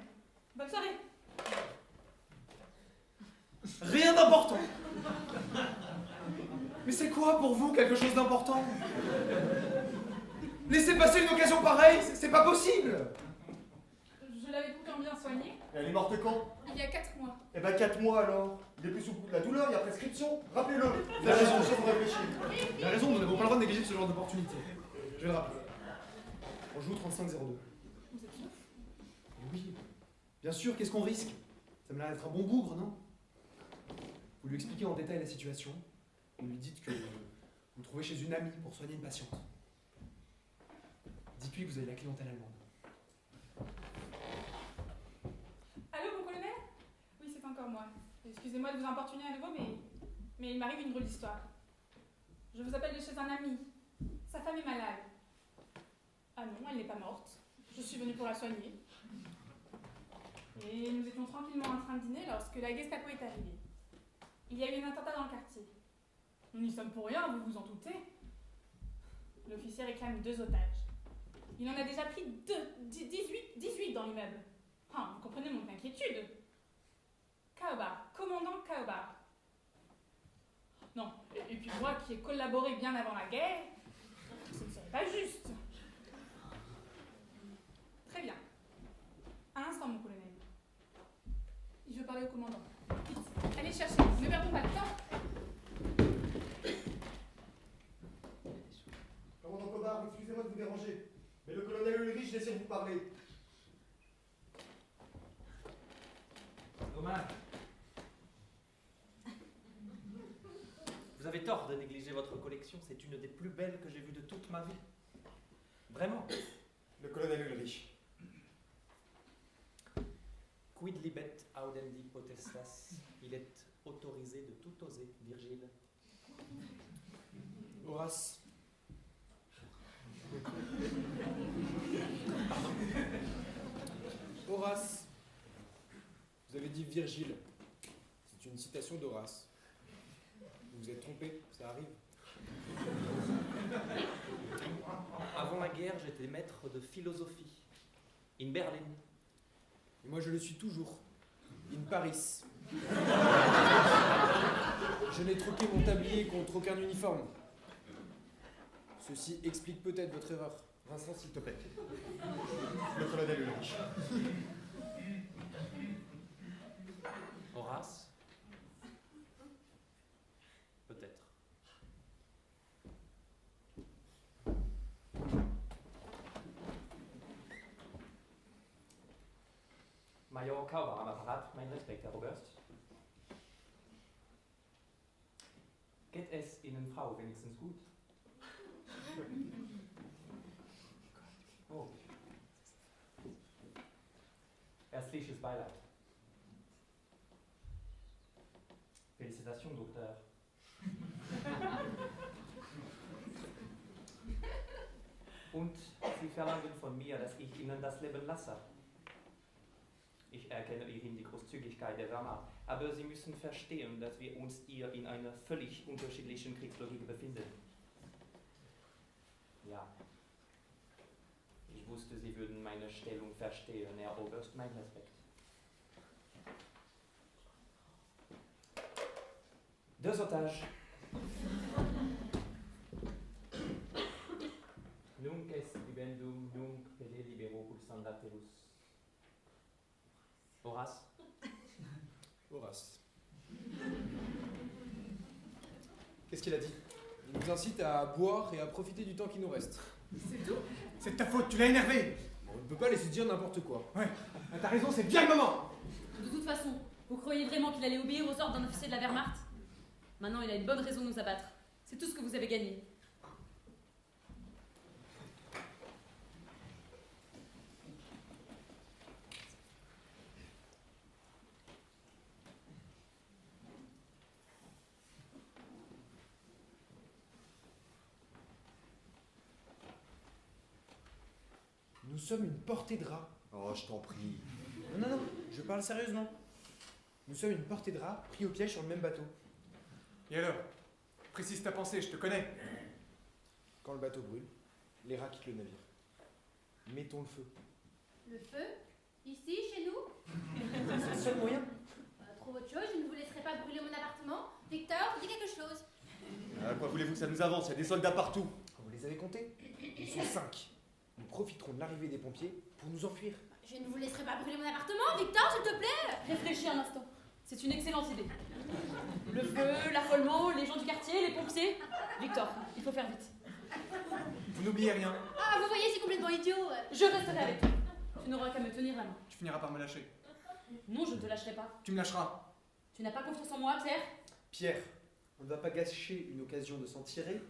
Bonne soirée. Rien d'important. Mais c'est quoi pour vous quelque chose d'important? Laissez passer une occasion pareille, c'est pas possible. Je l'avais pourtant bien soignée. Et elle est morte quand? Il y a 4 mois. Eh ben 4 mois alors. Il est plus sous le coup de la douleur, il y a prescription. Rappelez-le. Vous avez raison, je vous réfléchir. Il a raison, nous n'avons pas le droit de négliger ce genre d'opportunité. Je vais le rappeler. On joue 35-02. Vous êtes sûr? Oui. Bien sûr, qu'est-ce qu'on risque? Ça me l'air d'être un bon bougre, non? Vous lui expliquez en détail la situation. Vous lui dites que vous vous trouvez chez une amie pour soigner une patiente. Dites-lui que vous avez la clientèle allemande. Allô, mon colonel? Oui, c'est encore moi. Excusez-moi de vous importuner à nouveau, mais il m'arrive une drôle d'histoire. Je vous appelle de chez un ami. Sa femme est malade. Ah non, elle n'est pas morte. Je suis venue pour la soigner. Et nous étions tranquillement en train de dîner lorsque la Gestapo est arrivée. Il y a eu un attentat dans le quartier. Nous n'y sommes pour rien, vous vous en doutez. L'officier réclame 2 otages. Il en a déjà pris 18 dans l'immeuble. Ah, vous comprenez mon inquiétude. Kaobar, commandant Kaobar. Non, et puis moi qui ai collaboré bien avant la guerre, ce ne serait pas juste. Très bien. Un instant, mon colonel. Je veux parler au commandant. Vite, allez chercher, ne perdons pas de temps. Commandant Cobard, excusez-moi de vous déranger, mais le colonel Ulrich désire vous parler. Dommage. Vous avez tort de négliger votre collection, c'est une des plus belles que j'ai vues de toute ma vie. Vraiment. Le colonel Ulrich. Quid libet audendi potestas? Il est autorisé de tout oser, Virgile. Horace. Horace. Vous avez dit Virgile. C'est une citation d'Horace. Vous vous êtes trompé, ça arrive. Avant la guerre, j'étais maître de philosophie. In Berlin. Et moi je le suis toujours. In Paris. Je n'ai troqué mon tablier contre aucun uniforme. Ceci explique peut-être votre erreur. Vincent, s'il te plaît. Le colonel Ulrich. Horace? Peut-être. Major Kauber am Apparat, mein Respekt, Herr Oberst. Geht es Ihnen, Frau, wenigstens gut? Oh. Herzliches Beileid. Félicitations, Docteur. Und Sie verlangen von mir, dass ich Ihnen das Leben lasse. Ich erkenne Ihnen die Großzügigkeit der Wehrmacht, aber Sie müssen verstehen, dass wir uns hier in einer völlig unterschiedlichen Kriegslogik befinden. Ja. Ich wusste, Sie würden meine Stellung verstehen, Herr Oberst, mein Respekt. 2 otages. Nunc est vivendum, nunc pede libero pulsandaterus. Horace. Horace. Qu'est-ce qu'il a dit? Il nous incite à boire et à profiter du temps qui nous reste. C'est tout? C'est de ta faute, tu l'as énervé. On ne peut pas laisser dire n'importe quoi. Ouais, t'as raison, c'est bien le moment. De toute façon, vous croyez vraiment qu'il allait obéir aux ordres d'un officier de la Wehrmacht? Maintenant, il a une bonne raison de nous abattre. C'est tout ce que vous avez gagné. Nous sommes une portée de rats. Oh, je t'en prie. Non, je parle sérieusement. Nous sommes une portée de rats pris au piège sur le même bateau. Et alors? Précise ta pensée, je te connais. Quand le bateau brûle, les rats quittent le navire. Mettons le feu. Le feu? Ici, chez nous? C'est le seul moyen. Trouve autre chose, je ne vous laisserai pas brûler mon appartement. Victor, dis quelque chose. Quoi voulez-vous que ça nous avance? Il y a des soldats partout. Vous les avez comptés? Ils sont 5. Nous profiterons de l'arrivée des pompiers pour nous enfuir. Je ne vous laisserai pas brûler mon appartement, Victor, s'il te plaît. Réfléchis un instant. C'est une excellente idée. Le feu, l'affolement, les gens du quartier, les pompiers. Victor, il faut faire vite. Vous n'oubliez rien. Ah, vous voyez, c'est complètement idiot. Je resterai avec toi. Tu n'auras qu'à me tenir la main. Tu finiras par me lâcher. Non, je ne te lâcherai pas. Tu me lâcheras. Tu n'as pas confiance en moi, Pierre? Pierre, on ne va pas gâcher une occasion de s'en tirer,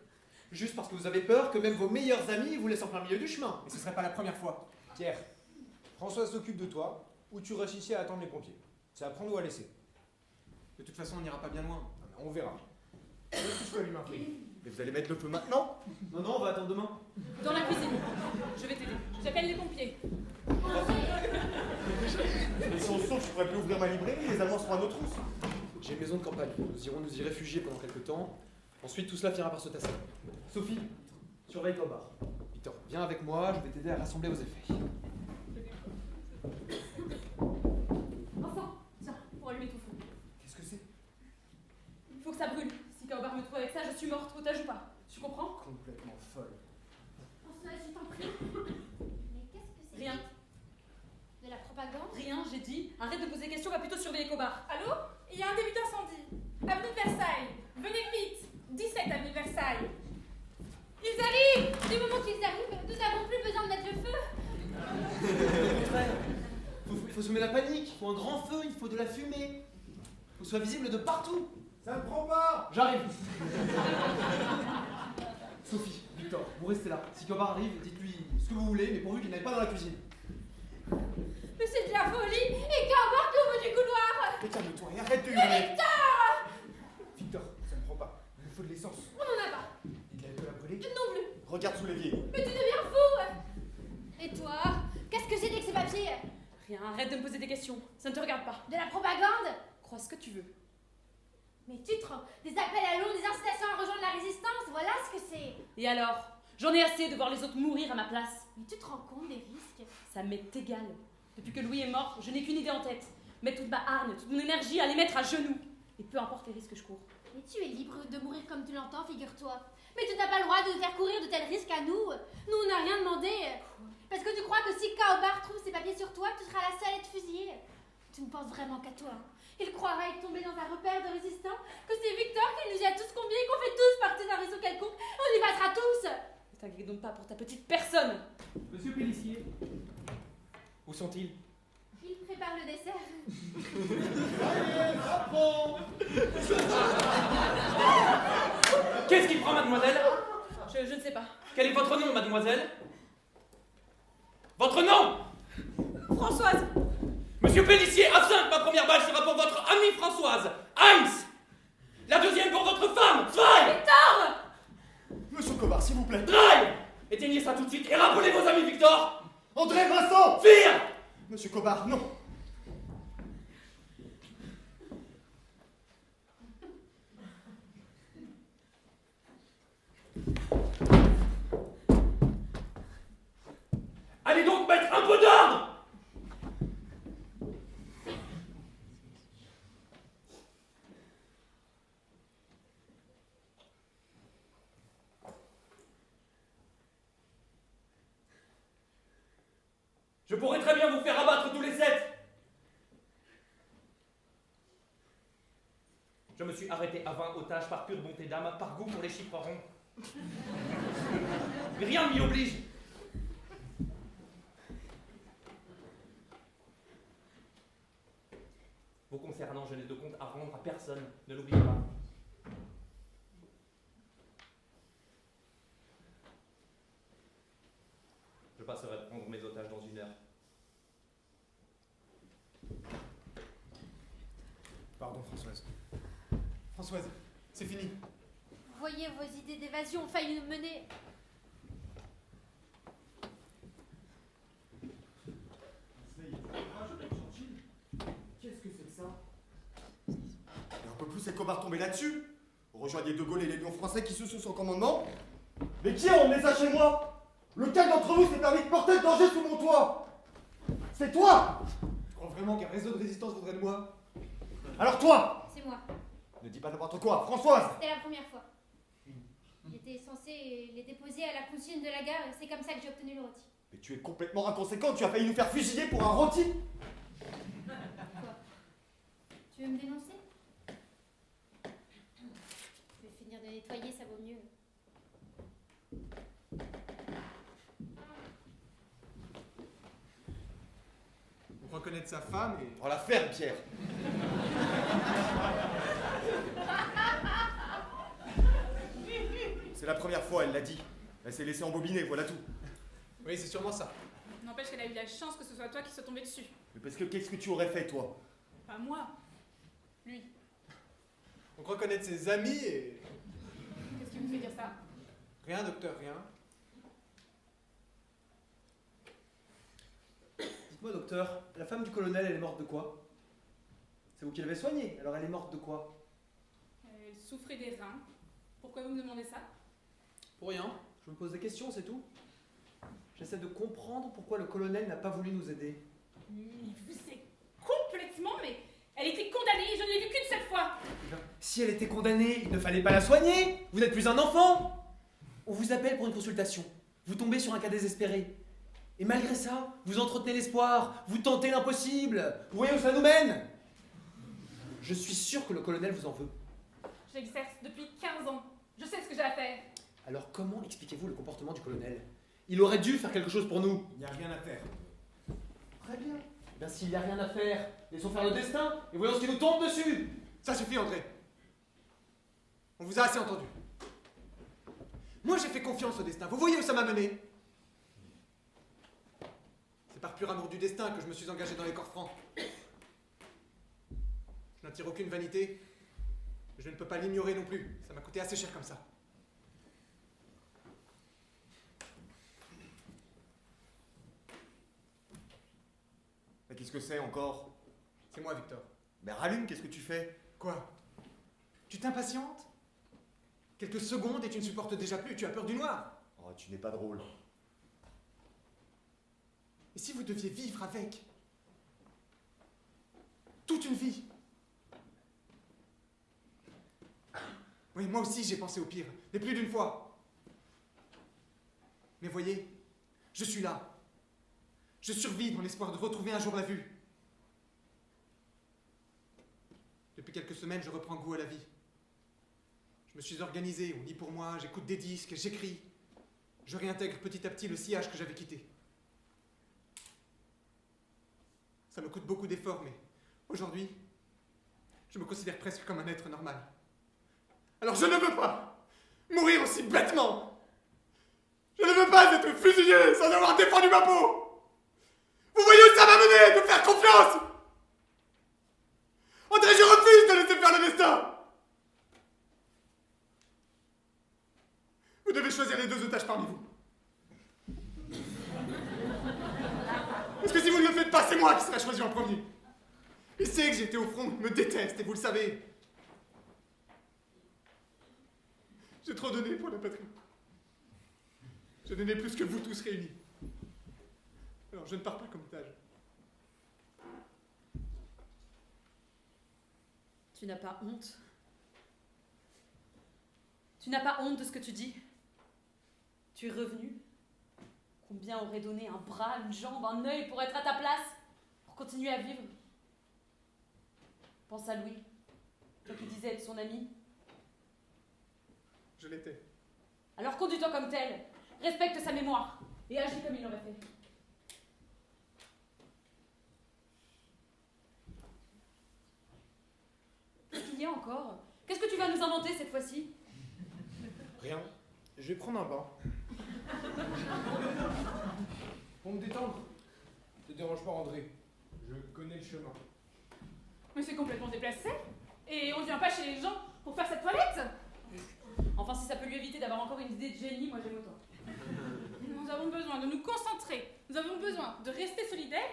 juste parce que vous avez peur que même vos meilleurs amis vous laissent en plein milieu du chemin. Et ce serait pas la première fois. Pierre, François s'occupe de toi, ou tu restes ici à attendre les pompiers. C'est à prendre ou à laisser. De toute façon, on n'ira pas bien loin. On verra. Est-ce que je peux allumer un feu? Mais vous allez mettre le feu maintenant? Non, on va attendre demain. Dans la cuisine. Je vais t'aider. J'appelle les pompiers. Mais si on se sauve, je pourrais plus ouvrir ma librairie, les Allemands seront à nos trousses. J'ai une maison de campagne. Nous irons nous y réfugier pendant quelques temps. Ensuite, tout cela finira par se tasser. Sophie, surveille Cobar. Victor, viens avec moi, je vais t'aider à rassembler vos effets. Vincent, tiens, pour allumer ton feu. Qu'est-ce que c'est? Il faut que ça brûle. Si Kaobar me trouve avec ça, je suis morte. Otage ou pas. Tu comprends? Complètement folle. François, je t'en prie. Mais qu'est-ce que c'est? Rien. De la propagande? Rien, j'ai dit. Arrête de poser des questions, va plutôt surveiller Kobar. Allô? Il y a un début d'incendie. Avenue de Versailles. Venez vite. 17 avenue de Versailles. Ils arrivent! Du moment qu'ils arrivent, nous n'avons plus besoin de mettre le feu. Au contraire, il faut semer la panique, il faut un grand feu, il faut de la fumée. Il faut que ce soit visible de partout. Ça ne prend pas! J'arrive. Sophie, Victor, vous restez là. Si Cobar arrive, dites-lui ce que vous voulez, mais pourvu qu'il n'aille pas dans la cuisine. Mais c'est de la folie! Et Kaobar qui est au bout du couloir! Mais calme-toi et arrête de hurler! Victor, ça ne prend pas. Il nous faut de l'essence. On n'en a pas. Et de l'alcool à brûler? Non plus. Regarde sous l'évier. Mais tu deviens fou! Et toi? Qu'est-ce que c'était que ces papiers? Rien, arrête de me poser des questions. Ça ne te regarde pas. De la propagande? Crois ce que tu veux. Mes titres, des appels à l'eau, des incitations à rejoindre la résistance, voilà ce que c'est. Et alors? J'en ai assez de voir les autres mourir à ma place. Mais tu te rends compte des risques? Ça m'est égal. Depuis que Louis est mort, je n'ai qu'une idée en tête. Mettre toute ma hargne, toute mon énergie à les mettre à genoux. Et peu importe les risques que je cours. Mais tu es libre de mourir comme tu l'entends, figure-toi. Mais tu n'as pas le droit de nous faire courir de tels risques à nous. Nous, on n'a rien demandé. Parce que tu crois que si Kaobar trouve ses papiers sur toi, tu seras la seule à être fusillée. Tu ne penses vraiment qu'à toi. Il croira être tombé dans un repère de résistants, que c'est Victor qui nous y a tous conviés, qu'on fait tous partie d'un réseau quelconque. On y passera tous. Ne t'inquiète donc pas pour ta petite personne. Monsieur Pélissier, où sont-ils? Il prépare le dessert. Qu'est-ce qui prend, mademoiselle? Je ne sais pas. Quel est votre nom, mademoiselle? Votre nom? Françoise! Monsieur Pélissier, absinthe, ma première balle sera pour votre amie Françoise, Heinz. La deuxième pour votre femme, Zwei. Victor! Monsieur Cobar, s'il vous plaît. Drei. Éteignez ça tout de suite et rappelez vos amis, Victor. André Vincent! Fire. Monsieur Cobar, non. Allez donc mettre un peu d'ordre. Je pourrais très bien vous faire abattre tous les 7. Je me suis arrêté à 20 otages par pure bonté d'âme, par goût pour les chiffres ronds. Mais rien ne m'y oblige. Vous concernant, je n'ai de compte à rendre à personne, ne l'oubliez pas. Je passerai prendre mes otages dans 1 heure. Pardon, Françoise. Françoise, c'est fini. Voyez, vos idées d'évasion ont failli nous mener. cobards tomber là-dessus. Rejoignez De Gaulle et les lions français qui se sous son commandement. Mais qui a emmené ça chez moi? Lequel d'entre vous s'est permis de porter le danger sous mon toit? C'est toi! Tu crois vraiment qu'un réseau de résistance voudrait de moi? Alors toi! C'est moi. Ne dis pas n'importe quoi, Françoise! C'était la première fois. J'étais censée les déposer à la consigne de la gare et c'est comme ça que j'ai obtenu le rôti. Mais tu es complètement inconséquent, tu as failli nous faire fusiller pour un rôti! Quoi? Tu veux me dénoncer? Je vais finir de nettoyer, ça vaut mieux. On reconnaître sa femme et... On la ferme, Pierre! C'est la première fois, elle l'a dit. Elle s'est laissée embobiner, voilà tout. Oui, c'est sûrement ça. N'empêche qu'elle a eu la chance que ce soit toi qui sois tombé dessus. Mais parce que qu'est-ce que tu aurais fait, toi? Pas moi. Lui. On reconnaître ses amis et... Qu'est-ce qui vous fait dire ça? Rien, docteur, rien. Dites-moi, docteur, la femme du colonel, elle est morte de quoi? C'est vous qui l'avez soignée, alors elle est morte de quoi? Elle souffrait des reins. Pourquoi vous me demandez ça? Pour rien, je me pose des questions, c'est tout. J'essaie de comprendre pourquoi le colonel n'a pas voulu nous aider. Il vous est complètement, mais elle était condamnée et je ne l'ai vue qu'une seule fois. Si elle était condamnée, il ne fallait pas la soigner. Vous n'êtes plus un enfant. On vous appelle pour une consultation. Vous tombez sur un cas désespéré. Et malgré ça, vous entretenez l'espoir, vous tentez l'impossible. Vous voyez où ça nous mène? Je suis sûr que le colonel vous en veut. J'exerce depuis 15 ans. Je sais ce que j'ai à faire. Alors comment expliquez-vous le comportement du colonel? Il aurait dû faire quelque chose pour nous. Il n'y a rien à faire. Très bien. Eh bien, s'il n'y a rien à faire, laissons faire le destin et voyons ce qui nous tombe dessus. Ça suffit, André. On vous a assez entendu. Moi, j'ai fait confiance au destin. Vous voyez où ça m'a mené? C'est par pur amour du destin que je me suis engagé dans les corps francs. Je n'en tire aucune vanité. Je ne peux pas l'ignorer non plus. Ça m'a coûté assez cher comme ça. Mais qu'est-ce que c'est encore? C'est moi, Victor. Mais rallume, qu'est-ce que tu fais? Quoi? Tu t'impatientes? Quelques secondes et tu ne supportes déjà plus. Tu as peur du noir. Oh, tu n'es pas drôle. Et si vous deviez vivre avec? Toute une vie. Oui, moi aussi j'ai pensé au pire, mais plus d'une fois. Mais voyez, je suis là. Je survis dans l'espoir de retrouver un jour la vue. Depuis quelques semaines, je reprends goût à la vie. Je me suis organisé, on lit pour moi, j'écoute des disques, j'écris. Je réintègre petit à petit le sillage que j'avais quitté. Ça me coûte beaucoup d'efforts, mais aujourd'hui, je me considère presque comme un être normal. Alors je ne veux pas mourir aussi bêtement. Je ne veux pas être fusillé sans avoir défendu ma peau. Vous voyez où ça m'a mené de faire confiance? André, je refuse de laisser faire le destin. Vous devez choisir les deux otages parmi vous. Parce que si vous ne le faites pas, c'est moi qui serai choisi en premier. Il sait que j'étais au front, il me déteste, et vous le savez. J'ai trop donné pour la patrie. Je n'ai plus que vous tous réunis. Alors je ne pars pas comme otage. Tu n'as pas honte? Tu n'as pas honte de ce que tu dis? Tu es revenu? Combien aurait donné un bras, une jambe, un œil pour être à ta place? Pour continuer à vivre? Pense à Louis, toi qui disais être son ami. Je l'étais. Alors conduis-toi comme tel, respecte sa mémoire et agis comme il l'aurait fait. Qu'est-ce qu'il y a encore? Qu'est-ce que tu vas nous inventer cette fois-ci? Rien. Je vais prendre un bain. Pour me détendre. Ne te dérange pas, André. Je connais le chemin. Mais c'est complètement déplacé. Et on ne vient pas chez les gens pour faire cette toilette. Enfin, si ça peut lui éviter d'avoir encore une idée de génie, moi j'aime autant. Nous avons besoin de nous concentrer. Nous avons besoin de rester solidaires.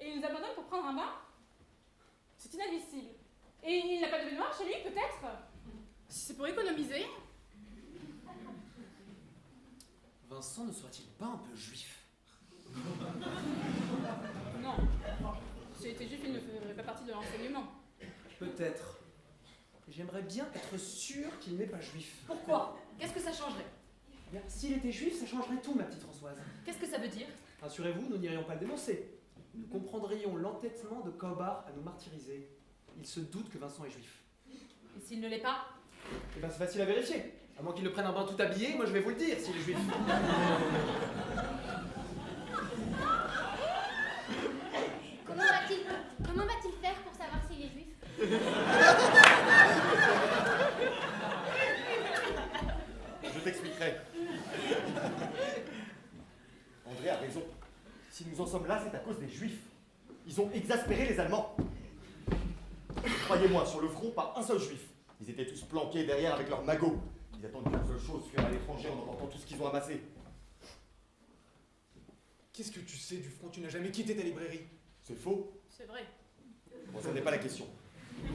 Et il nous abandonne pour prendre un bain. C'est inadmissible. Et il n'a pas de baignoire chez lui, peut-être? Si c'est pour économiser. Vincent ne serait-il pas un peu juif? Non. S'il était juif, il ne ferait pas partie de l'enseignement. Peut-être. J'aimerais bien être sûr qu'il n'est pas juif. Pourquoi? Qu'est-ce que ça changerait? Bien, s'il était juif, ça changerait tout, ma petite Françoise. Qu'est-ce que ça veut dire? Rassurez-vous, nous n'irions pas le dénoncer. Nous comprendrions l'entêtement de Cobar à nous martyriser. Il se doute que Vincent est juif. Et s'il ne l'est pas? Eh ben, c'est facile à vérifier. À moins qu'il le prenne un bain tout habillé, moi je vais vous le dire s'il est juif. Comment va-t-il faire pour savoir s'il est juif? Je t'expliquerai. André a raison. Si nous en sommes là, c'est à cause des Juifs. Ils ont exaspéré les Allemands. Croyez-moi, sur le front, pas un seul Juif. Ils étaient tous planqués derrière avec leurs magots. Ils attendent qu'une seule chose, fuir à l'étranger en emportant tout ce qu'ils ont amassé. Qu'est-ce que tu sais du front? Tu n'as jamais quitté ta librairie. C'est faux. C'est vrai. Bon, ça n'est pas la question. Il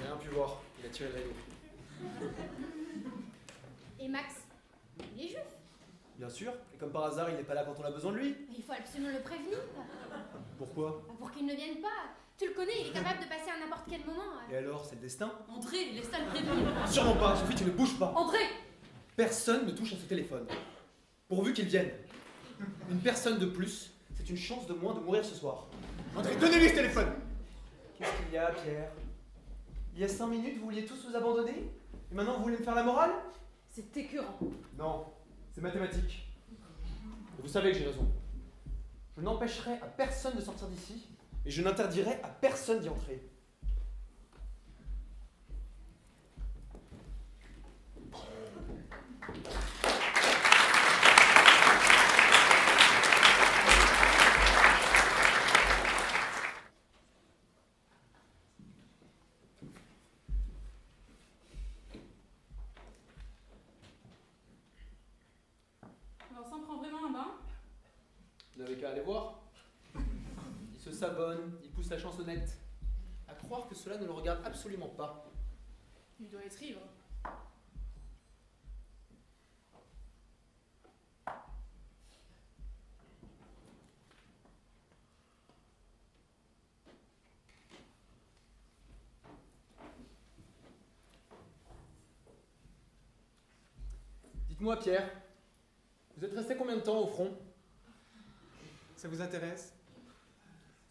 n'a rien pu voir. Il a tiré le rideau. Et Max, il est juif. Bien sûr. Et comme par hasard, il n'est pas là quand on a besoin de lui. Il faut absolument le prévenir. Pourquoi? Pour qu'il ne vienne pas. Tu le connais, il est capable de passer à n'importe quel moment. Et alors, c'est le destin? André, laisse-la le prévenir. Sûrement pas. Sophie, tu ne bouges pas. André! Personne ne touche à ce téléphone. Pourvu qu'il vienne. Une personne de plus, c'est une chance de moins de mourir ce soir. André, donnez-lui ce téléphone! Qu'est-ce qu'il y a, Pierre? Il y a 5 minutes, vous vouliez tous vous abandonner? Et maintenant, vous voulez me faire la morale? C'est écœurant. Non, c'est mathématique. Et vous savez que j'ai raison. Je n'empêcherai à personne de sortir d'ici, et je n'interdirai à personne d'y entrer. Vincent prend vraiment un bain? Vous n'avez qu'à aller voir. Il se savonne, il pousse la chansonnette. À croire que cela ne le regarde absolument pas. Il doit être ivre. Dites-moi, Pierre, vous êtes resté combien de temps au front? Ça vous intéresse?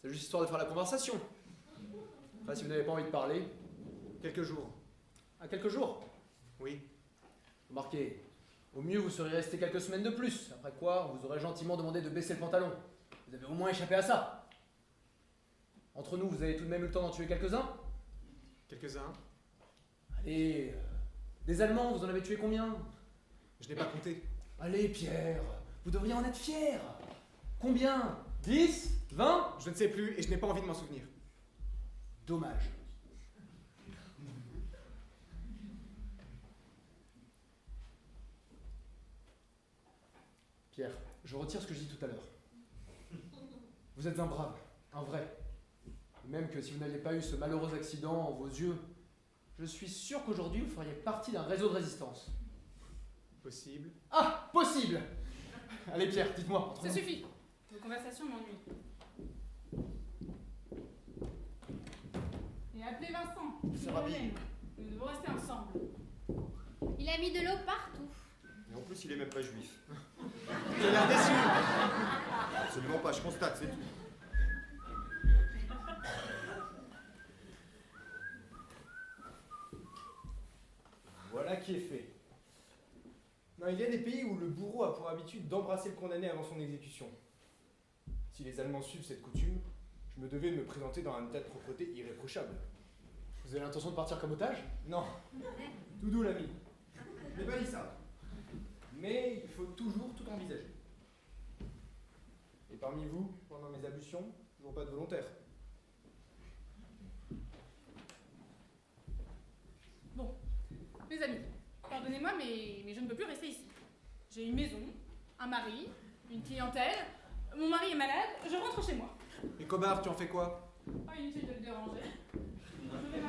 C'est juste histoire de faire la conversation. Enfin, si vous n'avez pas envie de parler. Quelques jours. À quelques jours? Oui. Remarquez, au mieux vous seriez resté quelques semaines de plus, après quoi on vous aurait gentiment demandé de baisser le pantalon. Vous avez au moins échappé à ça. Entre nous, vous avez tout de même eu le temps d'en tuer quelques-uns? Quelques-uns. Allez, des Allemands, vous en avez tué combien? Je n'ai pas compté. Allez, Pierre, vous devriez en être fier. Combien? 10? 20? Je ne sais plus et je n'ai pas envie de m'en souvenir. Dommage. Pierre, je retire ce que je dis tout à l'heure. Vous êtes un brave, un vrai. Et même que si vous n'aviez pas eu ce malheureux accident en vos yeux, je suis sûr qu'aujourd'hui vous feriez partie d'un réseau de résistance. Possible. Ah, possible! Allez Pierre, dites-moi. entre Ça nous. suffit. Vos conversations m'ennuient. Et appelez Vincent. C'est rapide. Nous devons rester ensemble. Il a mis de l'eau partout. Et en plus, il est même pas juif. Il a l'air déçu. Absolument pas, je constate, c'est tout. Voilà qui est fait. Non, il y a des pays où le bourreau a pour habitude d'embrasser le condamné avant son exécution. Si les Allemands suivent cette coutume, je me devais de me présenter dans un état de propreté irréprochable. Vous avez l'intention de partir comme otage? Non. Tout doux, l'ami. Je n'ai pas dit ça. Mais il faut toujours tout envisager. Et parmi vous, pendant mes ablutions, toujours pas de volontaire. Bon, mes amis, pardonnez-moi, mais je ne peux plus rester ici. J'ai une maison, un mari, une clientèle. Mon mari est malade, je rentre chez moi. Et Cobar, tu en fais quoi? Pas inutile de le déranger.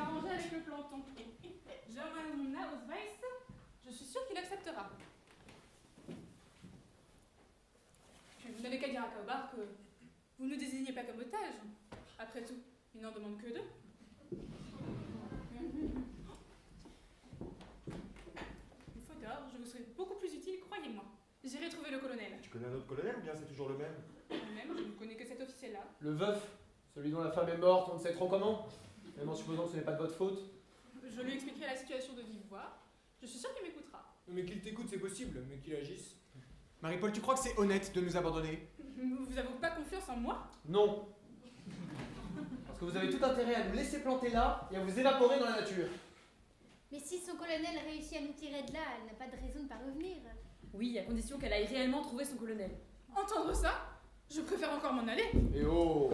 m'arranger avec le planton. German Ausweis, je suis sûre qu'il acceptera. Puis vous n'avez qu'à dire à Kaobar que vous ne désignez pas comme otage. Après tout, il n'en demande que 2. Une fois dehors, je vous serai beaucoup plus utile, croyez-moi. J'irai trouver le colonel. Tu connais un autre colonel ou bien c'est toujours le même? Moi-même, je ne connais que cet officiel-là. Le veuf, celui dont la femme est morte, on ne sait trop comment. Même en supposant que ce n'est pas de votre faute. Je lui expliquerai la situation de vive voix. Je suis sûre qu'il m'écoutera. Mais qu'il t'écoute, c'est possible, mais qu'il agisse. Marie-Paul, tu crois que c'est honnête de nous abandonner? Vous avez pas confiance en moi? Non. Parce que vous avez tout intérêt à nous laisser planter là et à vous évaporer dans la nature. Mais si son colonel réussit à nous tirer de là, elle n'a pas de raison de pas revenir. Oui, à condition qu'elle aille réellement trouver son colonel. Entendre ça? Je préfère encore m'en aller. Et oh,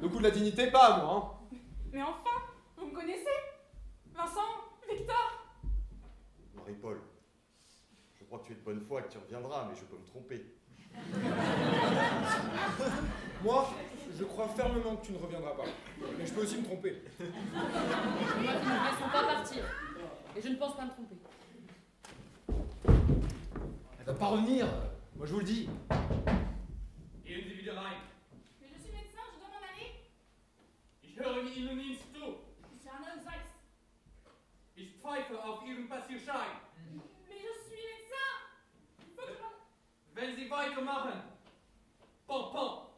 le coup de la dignité, pas moi, hein. Mais enfin, vous me connaissez? Vincent? Victor? Marie-Paul, je crois que tu es de bonne foi et que tu reviendras, mais je peux me tromper. Moi, je crois fermement que tu ne reviendras pas. Mais je peux aussi me tromper. Moi qui ne me laissons pas partir. Et je ne pense pas me tromper. Elle va pas revenir, moi je vous le dis. Mais je suis médecin, je dois m'en aller. Ich höre Ihnen nicht zu. German Ausweis. Ich pfeife auf Ihren Passierschein. Mais je suis médecin. Il faut que je... Wenn Sie weitermachen. Pom pom.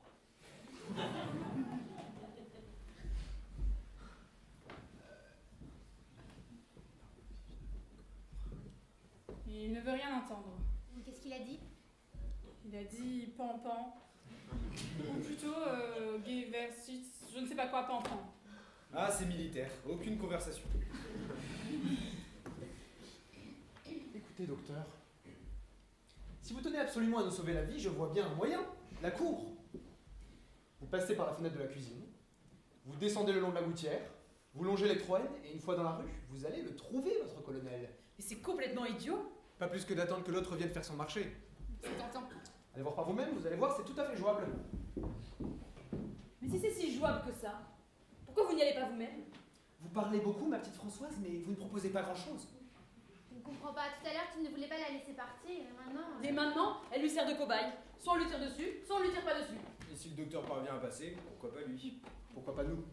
Il ne veut rien entendre. Qu'est-ce qu'il a dit? Il a dit pan-pan. Ou plutôt Geversit, je ne sais pas quoi, pan-pan. Ah, c'est militaire. Aucune conversation. Écoutez, docteur, si vous tenez absolument à nous sauver la vie, je vois bien un moyen, la cour. Vous passez par la fenêtre de la cuisine, vous descendez le long de la gouttière, vous longez les Troènes, et une fois dans la rue, vous allez le trouver, votre colonel. Mais c'est complètement idiot. Pas plus que d'attendre que l'autre vienne faire son marché. C'est tentant. Allez voir par vous-même, vous allez voir, c'est tout à fait jouable. Mais si c'est si jouable que ça, pourquoi vous n'y allez pas vous-même? Vous parlez beaucoup, ma petite Françoise, mais vous ne proposez pas grand-chose. Je ne comprends pas. Tout à l'heure, tu ne voulais pas la laisser partir. Et maintenant... Et maintenant, elle lui sert de cobaye. Soit on lui tire dessus, soit on lui tire pas dessus. Et si le docteur parvient à passer, pourquoi pas lui? Pourquoi pas nous?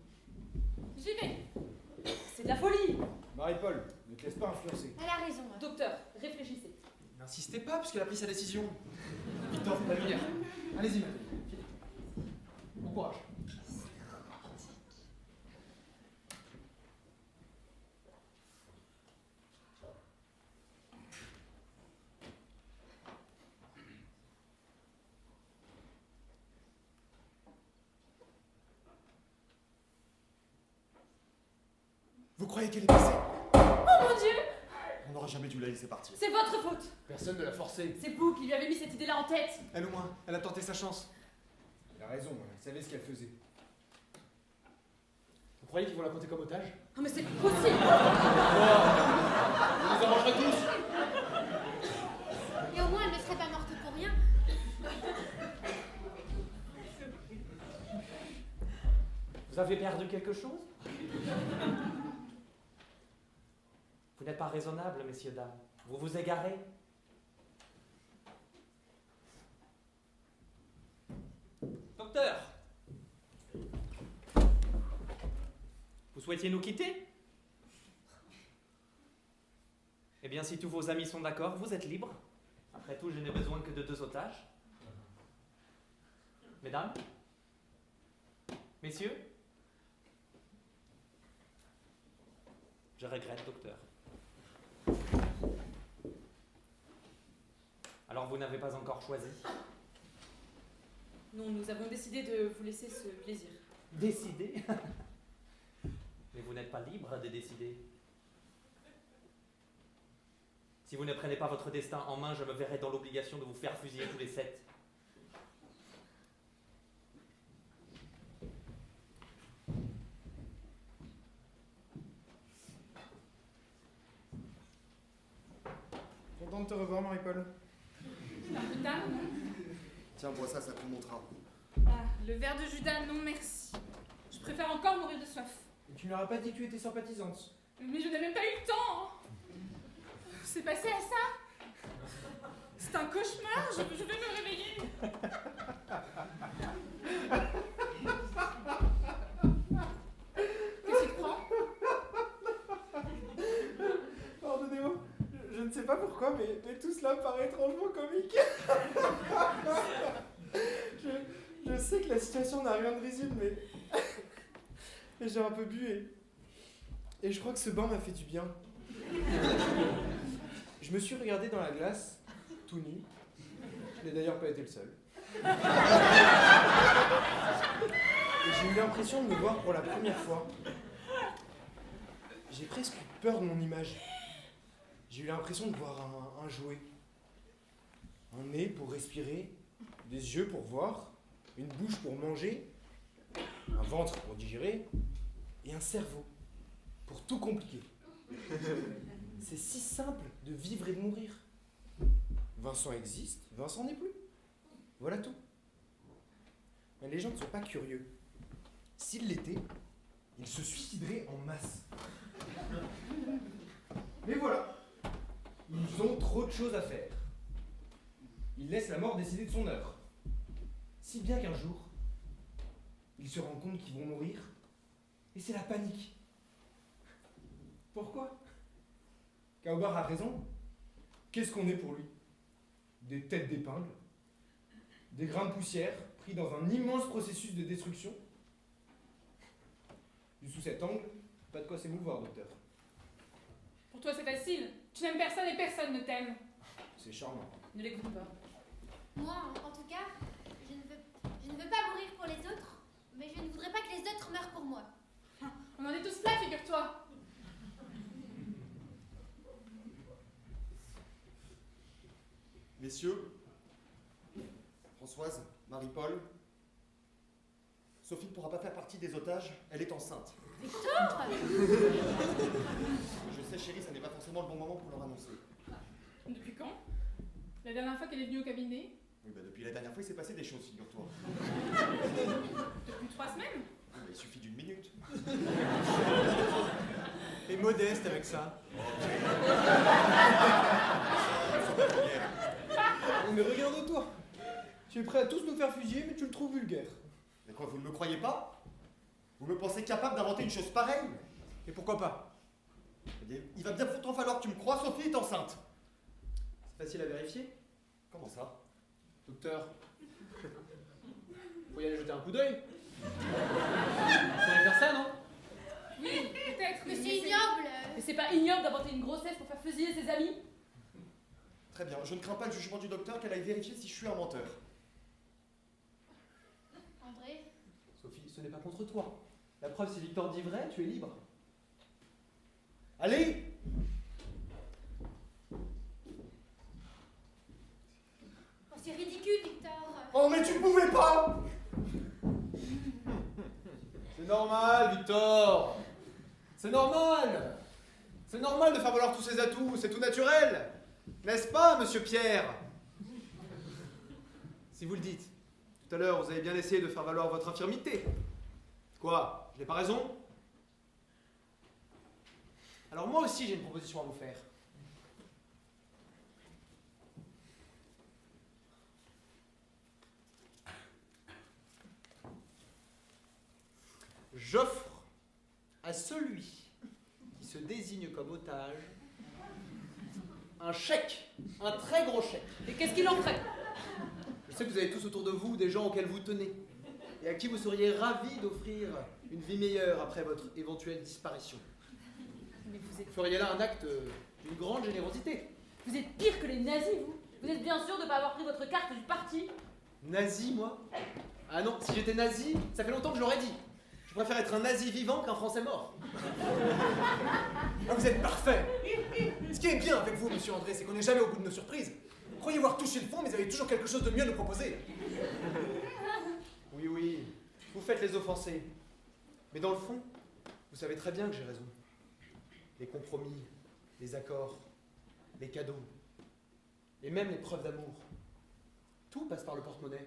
J'y vais. C'est de la folie. Marie-Paul, ne te laisse pas influencer. Elle a raison. Docteur, réfléchissez. N'insistez pas, puisqu'elle a pris sa décision. Victor, la lumière. Allez-y, madame. Filez. Bon courage. Vous croyez qu'elle est passée? Oh mon Dieu! On n'aurait jamais dû la laisser partir. C'est votre faute. Personne ne l'a forcé. C'est vous qui lui avez mis cette idée-là en tête. Elle au moins, elle a tenté sa chance. Elle a raison, elle savait ce qu'elle faisait. Vous croyez qu'ils vont la compter comme otage? Oh mais c'est possible. Vous les arrangerez tous. Et au moins, elle ne serait pas morte pour rien. Vous avez perdu quelque chose? Vous n'êtes pas raisonnable, messieurs, dames. Vous vous égarez. Docteur! Vous souhaitiez nous quitter? Eh bien, si tous vos amis sont d'accord, vous êtes libres. Après tout, je n'ai besoin que de 2 otages. Mesdames? Messieurs? Je regrette, docteur. Alors vous n'avez pas encore choisi? Non, nous avons décidé de vous laisser ce plaisir. Décider? Mais vous n'êtes pas libre de décider. Si vous ne prenez pas votre destin en main, je me verrai dans l'obligation de vous faire fusiller tous les 7. Content de te revoir, Marie-Paul. Judas, non. Tiens, bois ça, ça te montrera. Ah, le verre de Judas, non merci. Je préfère encore mourir de soif. Et Tu n'auras pas dit que tu étais sympathisante. Mais je n'ai même pas eu le temps. C'est passé à ça. C'est un cauchemar, je vais me réveiller. Qu'est-ce qui te prend? Pardonnez-moi, je ne sais pas pourquoi, mais tout cela me paraît étrangement comique. je sais que la situation n'a rien de risible, mais j'ai un peu bu et je crois que ce bain m'a fait du bien. Je me suis regardé dans la glace, tout nu. Je n'ai d'ailleurs pas été le seul. Et j'ai eu l'impression de me voir pour la première fois. J'ai presque eu peur de mon image. J'ai eu l'impression de voir un jouet. Un nez pour respirer, des yeux pour voir, une bouche pour manger, un ventre pour digérer, et un cerveau pour tout compliquer. C'est si simple de vivre et de mourir. Vincent existe, Vincent n'est plus. Voilà tout. Mais les gens ne sont pas curieux. S'ils l'étaient, ils se suicideraient en masse. Mais voilà, ils ont trop de choses à faire. Ils laissent la mort décider de son heure. Si bien qu'un jour, ils se rendent compte qu'ils vont mourir, et c'est la panique. Pourquoi? Kaobar a raison. Qu'est-ce qu'on est pour lui? Des têtes d'épingle, des grains de poussière pris dans un immense processus de destruction. Du sous cet angle, pas de quoi s'émouvoir, docteur. Pour toi, c'est facile. Tu n'aimes personne et personne ne t'aime. C'est charmant. Ne l'écoute pas. Moi, en tout cas, je ne veux pas mourir pour les autres, mais je ne voudrais pas que les autres meurent pour moi. On en est tous là, figure-toi. Messieurs, Françoise, Marie-Paul, Sophie ne pourra pas faire partie des otages, elle est enceinte. Victor! Je sais chérie, ça n'est pas forcément le bon moment pour leur annoncer. Depuis quand? La dernière fois qu'elle est venue au cabinet? Oui, bah depuis la dernière fois, il s'est passé des choses, figure-toi. Depuis 3 semaines? Oui, bah, il suffit d'une minute. Et modeste avec ça. Mais regarde-toi. Tu es prêt à tous nous faire fusiller, mais tu le trouves vulgaire. Mais quoi, vous ne me croyez pas? Vous me pensez capable d'inventer une chose pareille? Et pourquoi pas? Eh bien, il va bien pourtant falloir que tu me crois, Sophie est enceinte. C'est facile à vérifier. Comment ça? Docteur, faut y aller jeter un coup d'œil. Vous savez faire ça, non? Oui, peut-être. Mais c'est ignoble! Mais c'est pas ignoble d'inventer une grossesse pour faire fusiller ses amis? Très bien, je ne crains pas le jugement du docteur qu'elle aille vérifier si je suis un menteur. André? Sophie, ce n'est pas contre toi. La preuve, si Victor dit vrai, tu es libre. Allez! Oh, c'est ridicule, Victor! Oh, mais tu ne pouvais pas! C'est normal, Victor. C'est normal. C'est normal de faire valoir tous ses atouts, c'est tout naturel. N'est-ce pas, monsieur Pierre? Si vous le dites. Tout à l'heure, vous avez bien essayé de faire valoir votre infirmité. Quoi? Je n'ai pas raison? Alors moi aussi, j'ai une proposition à vous faire. J'offre à celui qui se désigne comme otage un chèque, un très gros chèque. Et qu'est-ce qu'il en ferait? Je sais que vous avez tous autour de vous des gens auxquels vous tenez et à qui vous seriez ravis d'offrir une vie meilleure après votre éventuelle disparition. Mais Vous feriez là un acte d'une grande générosité. vous êtes pire que les nazis, vous. Vous êtes bien sûr de ne pas avoir pris votre carte du parti? Nazi, moi? Ah non, si j'étais nazi, ça fait longtemps que je l'aurais dit. Je préfère être un nazi vivant qu'un Français mort. Ah, vous êtes parfait. Ce qui est bien avec vous, monsieur André, c'est qu'on n'est jamais au bout de nos surprises. Vous croyez voir touché le fond, mais vous avez toujours quelque chose de mieux à nous proposer. Oui, oui, vous faites les offensés. Mais dans le fond, vous savez très bien que j'ai raison. Les compromis, les accords, les cadeaux, et même les preuves d'amour. Tout passe par le porte-monnaie.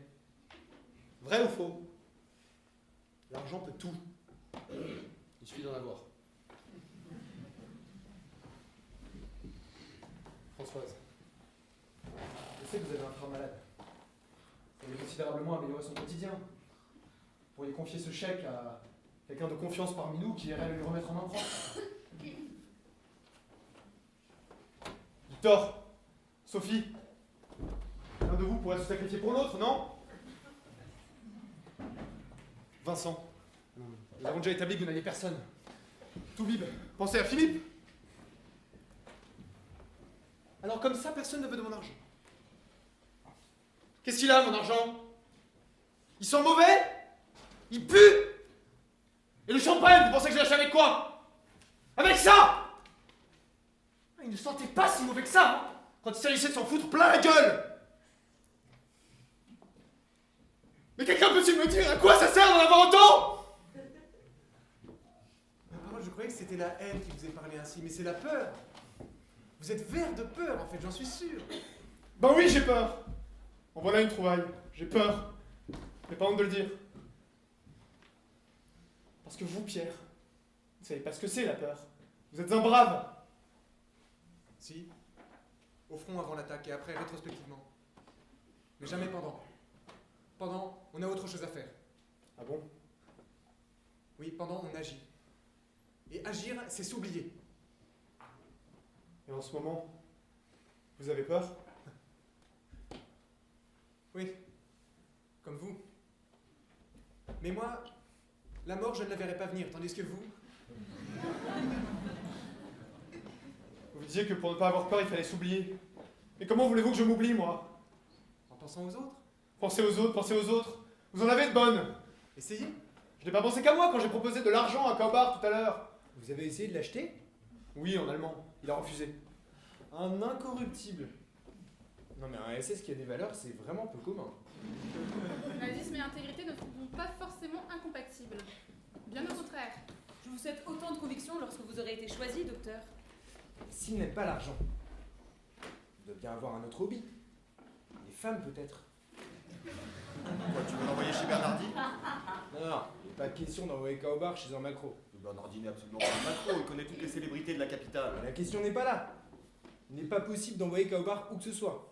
Vrai ou faux? L'argent peut tout. Il suffit d'en avoir. Françoise, je sais que vous avez un frère malade. Vous avez considérablement amélioré son quotidien. Vous pourriez confier ce chèque à quelqu'un de confiance parmi nous qui irait le lui remettre en main propre. Victor, Sophie, l'un de vous pourrait se sacrifier pour l'autre, non? Vincent, nous avons déjà établi que vous n'aviez personne. Toubib, pensez à Philippe. Alors comme ça, personne ne veut de mon argent. Qu'est-ce qu'il a, mon argent? Il sent mauvais? Il pue? Et le champagne, vous pensez que je l'achète avec quoi? Avec ça? Il ne sentait pas si mauvais que ça, hein, quand il s'agissait de s'en foutre plein la gueule. Mais quelqu'un peut-il me dire à quoi ça sert d'en avoir autant? Moi, je croyais que c'était la haine qui vous est parlé ainsi, mais c'est la peur. Vous êtes vert de peur, en fait, j'en suis sûr. Ben oui, j'ai peur. En voilà une trouvaille. J'ai peur. J'ai pas honte de le dire. Parce que vous, Pierre, vous savez pas ce que c'est la peur. Vous êtes un brave. Si. Au front avant l'attaque et après rétrospectivement. Mais jamais pendant. Pendant, on a autre chose à faire. Ah bon? Oui, pendant, on agit. Et agir, c'est s'oublier. Et en ce moment, vous avez peur? Oui. Comme vous. Mais moi, la mort, je ne la verrai pas venir, tandis que vous... Vous disiez que pour ne pas avoir peur, il fallait s'oublier. Mais comment voulez-vous que je m'oublie, moi? En pensant aux autres. Pensez aux autres, pensez aux autres. Vous en avez de bonnes. Essayez. Je n'ai pas pensé qu'à moi quand j'ai proposé de l'argent à Kaubart tout à l'heure. Vous avez essayé de l'acheter? Oui, en allemand. Il a refusé. Un incorruptible. Non mais un SS qui a des valeurs, c'est vraiment peu commun. Nazisme et intégrité ne sont pas forcément incompatibles. Bien au contraire. Je vous souhaite autant de conviction lorsque vous aurez été choisi, docteur. S'il n'aime pas l'argent, il doit bien avoir un autre hobby. Les femmes peut-être. Quoi, tu veux l'envoyer chez Bernardi? Non, il n'est pas question d'envoyer Kaubart chez un macro. Bernardi n'est absolument pas un macro, il connaît toutes les célébrités de la capitale. La question n'est pas là. Il n'est pas possible d'envoyer Kaubart où que ce soit.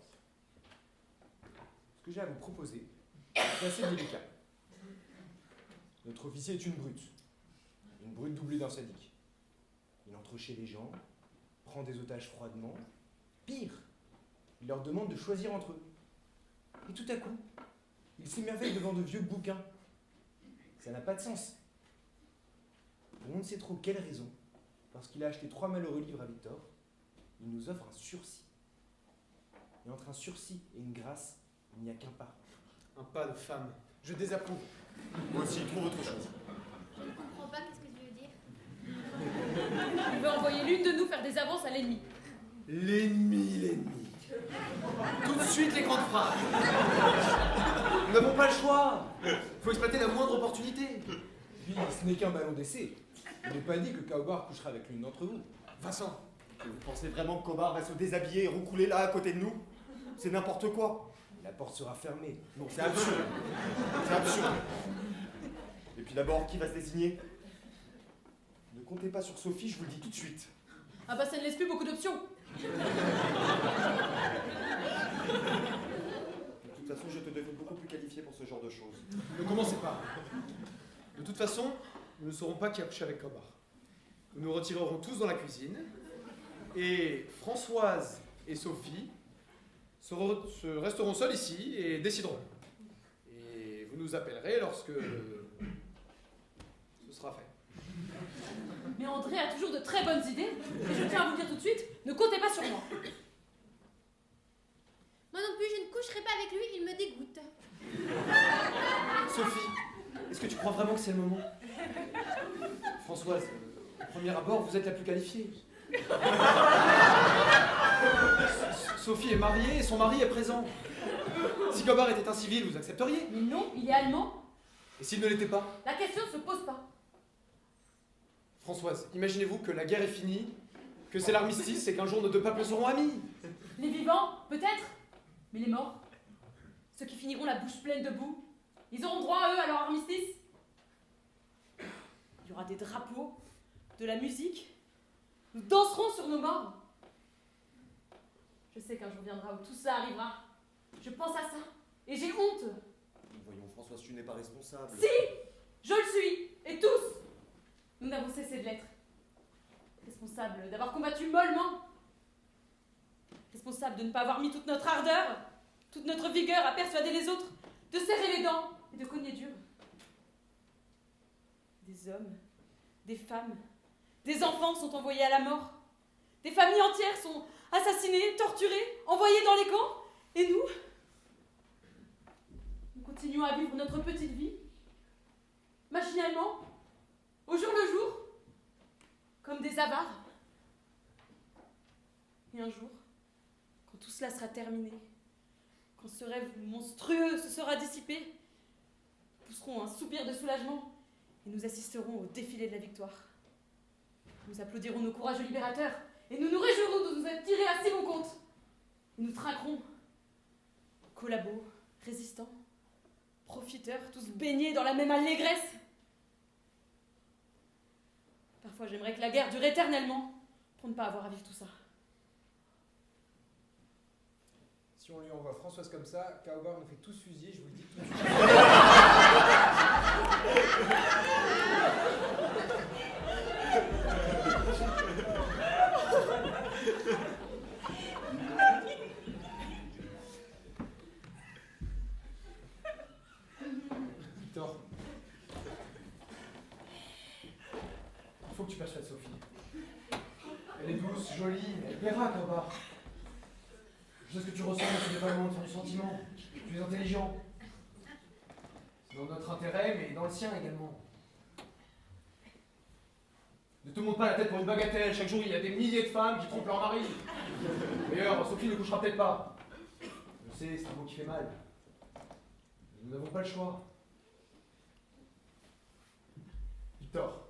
Ce que j'ai à vous proposer, c'est assez délicat. Notre officier est une brute. Une brute doublée d'un sadique. Il entre chez les gens, prend des otages froidement. Pire, il leur demande de choisir entre eux. Et tout à coup, il s'émerveille devant de vieux bouquins. Ça n'a pas de sens. Pour on ne sait trop quelle raison, parce qu'il a acheté 3 malheureux livres à Victor, il nous offre un sursis. Et entre un sursis et une grâce, il n'y a qu'un pas. Un pas de femme. Je désapprouve. Moi aussi, trouve autre chose. Je ne comprends pas ce que tu veux dire. Il veut envoyer l'une de nous faire des avances à l'ennemi. L'ennemi. Tout de suite, les grandes phrases. Nous n'avons pas le choix. Il faut exploiter la moindre opportunité. Puis, ce n'est qu'un ballon d'essai. Il n'est pas dit que Kaubart couchera avec l'une d'entre vous. Vincent, Vous pensez vraiment que Cobard va se déshabiller et roucouler là à côté de nous? C'est n'importe quoi. La porte sera fermée. Non, c'est absurde. C'est absurde. Et puis d'abord, qui va se désigner? Ne comptez pas sur Sophie, je vous le dis tout de suite. Ah bah ça ne laisse plus beaucoup d'options. De toute façon, je te devais beaucoup plus qualifié pour ce genre de choses. Ne commencez pas. De toute façon, nous ne saurons pas qui a couché avec Kaubart. Nous nous retirerons tous dans la cuisine. Et Françoise et Sophie se resteront seules ici et décideront. Et vous nous appellerez lorsque ce sera fait. Mais André a toujours de très bonnes idées. Et je tiens à vous dire tout de suite, ne comptez pas sur moi. Moi non plus, je ne coucherai pas avec lui, il me dégoûte. Sophie, est-ce que tu crois vraiment que c'est le moment? Françoise, au premier abord, vous êtes la plus qualifiée. Sophie est mariée et son mari est présent. Si Kaubart était un civil, vous accepteriez? Mais non, il est allemand. Et s'il ne l'était pas? La question ne se pose pas. Françoise, imaginez-vous que la guerre est finie, que c'est l'armistice et qu'un jour nos deux peuples seront amis. Les vivants, peut-être. Mais les morts, ceux qui finiront la bouche pleine de boue, ils auront droit, eux, à leur armistice. Il y aura aura des drapeaux, de la musique. Nous danserons sur nos morts. Je sais qu'un jour viendra où tout cela arrivera. Je pense à ça et j'ai honte. Voyons, Françoise, tu n'es pas responsable. Si, je le suis, et tous. Nous n'avons cessé de l'être. Responsables d'avoir combattu mollement. Responsables de ne pas avoir mis toute notre ardeur, toute notre vigueur à persuader les autres, de serrer les dents et de cogner dur. Des hommes, des femmes, des enfants sont envoyés à la mort. Des familles entières sont assassinées, torturées, envoyées dans les camps. Et nous continuons à vivre notre petite vie, machinalement, au jour le jour, comme des avares. Et un jour, quand tout cela sera terminé, quand ce rêve monstrueux se sera dissipé, nous pousserons un soupir de soulagement et nous assisterons au défilé de la victoire. Nous applaudirons nos courageux libérateurs et nous nous réjouirons de nous être tirés à si bon compte. Et nous trinquerons, collabos, résistants, profiteurs, tous baignés dans la même allégresse. Parfois, j'aimerais que la guerre dure éternellement pour ne pas avoir à vivre tout ça. Si on lui envoie Françoise comme ça, Kaobar nous fait tous fusiller, je vous le dis tout de suite. Victor, il faut que tu persuades Sophie. Elle est douce, jolie, mais elle plaira, Kaobar. Je sais ce que tu ressens, mais tu n'es pas le monde du sentiment. Tu es intelligent. C'est dans notre intérêt, mais dans le sien également. Ne te monte pas la tête pour une bagatelle. Chaque jour, il y a des milliers de femmes qui trompent leur mari. D'ailleurs, Sophie ne couchera peut-être pas. Je sais, c'est un mot qui fait mal. Nous n'avons pas le choix. Victor,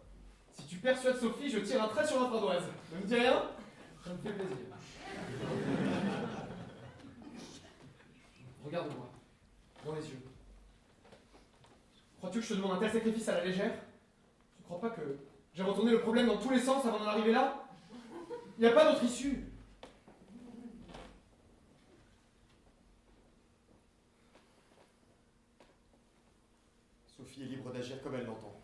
si tu persuades Sophie, je tire un trait sur notre ardoise. Ne me dis rien, ça me fait plaisir. Regarde-moi, dans les yeux. Crois-tu que je te demande un tel sacrifice à la légère? Tu ne crois pas que j'ai retourné le problème dans tous les sens avant d'en arriver là? Il n'y a pas d'autre issue. Sophie est libre d'agir comme elle l'entend.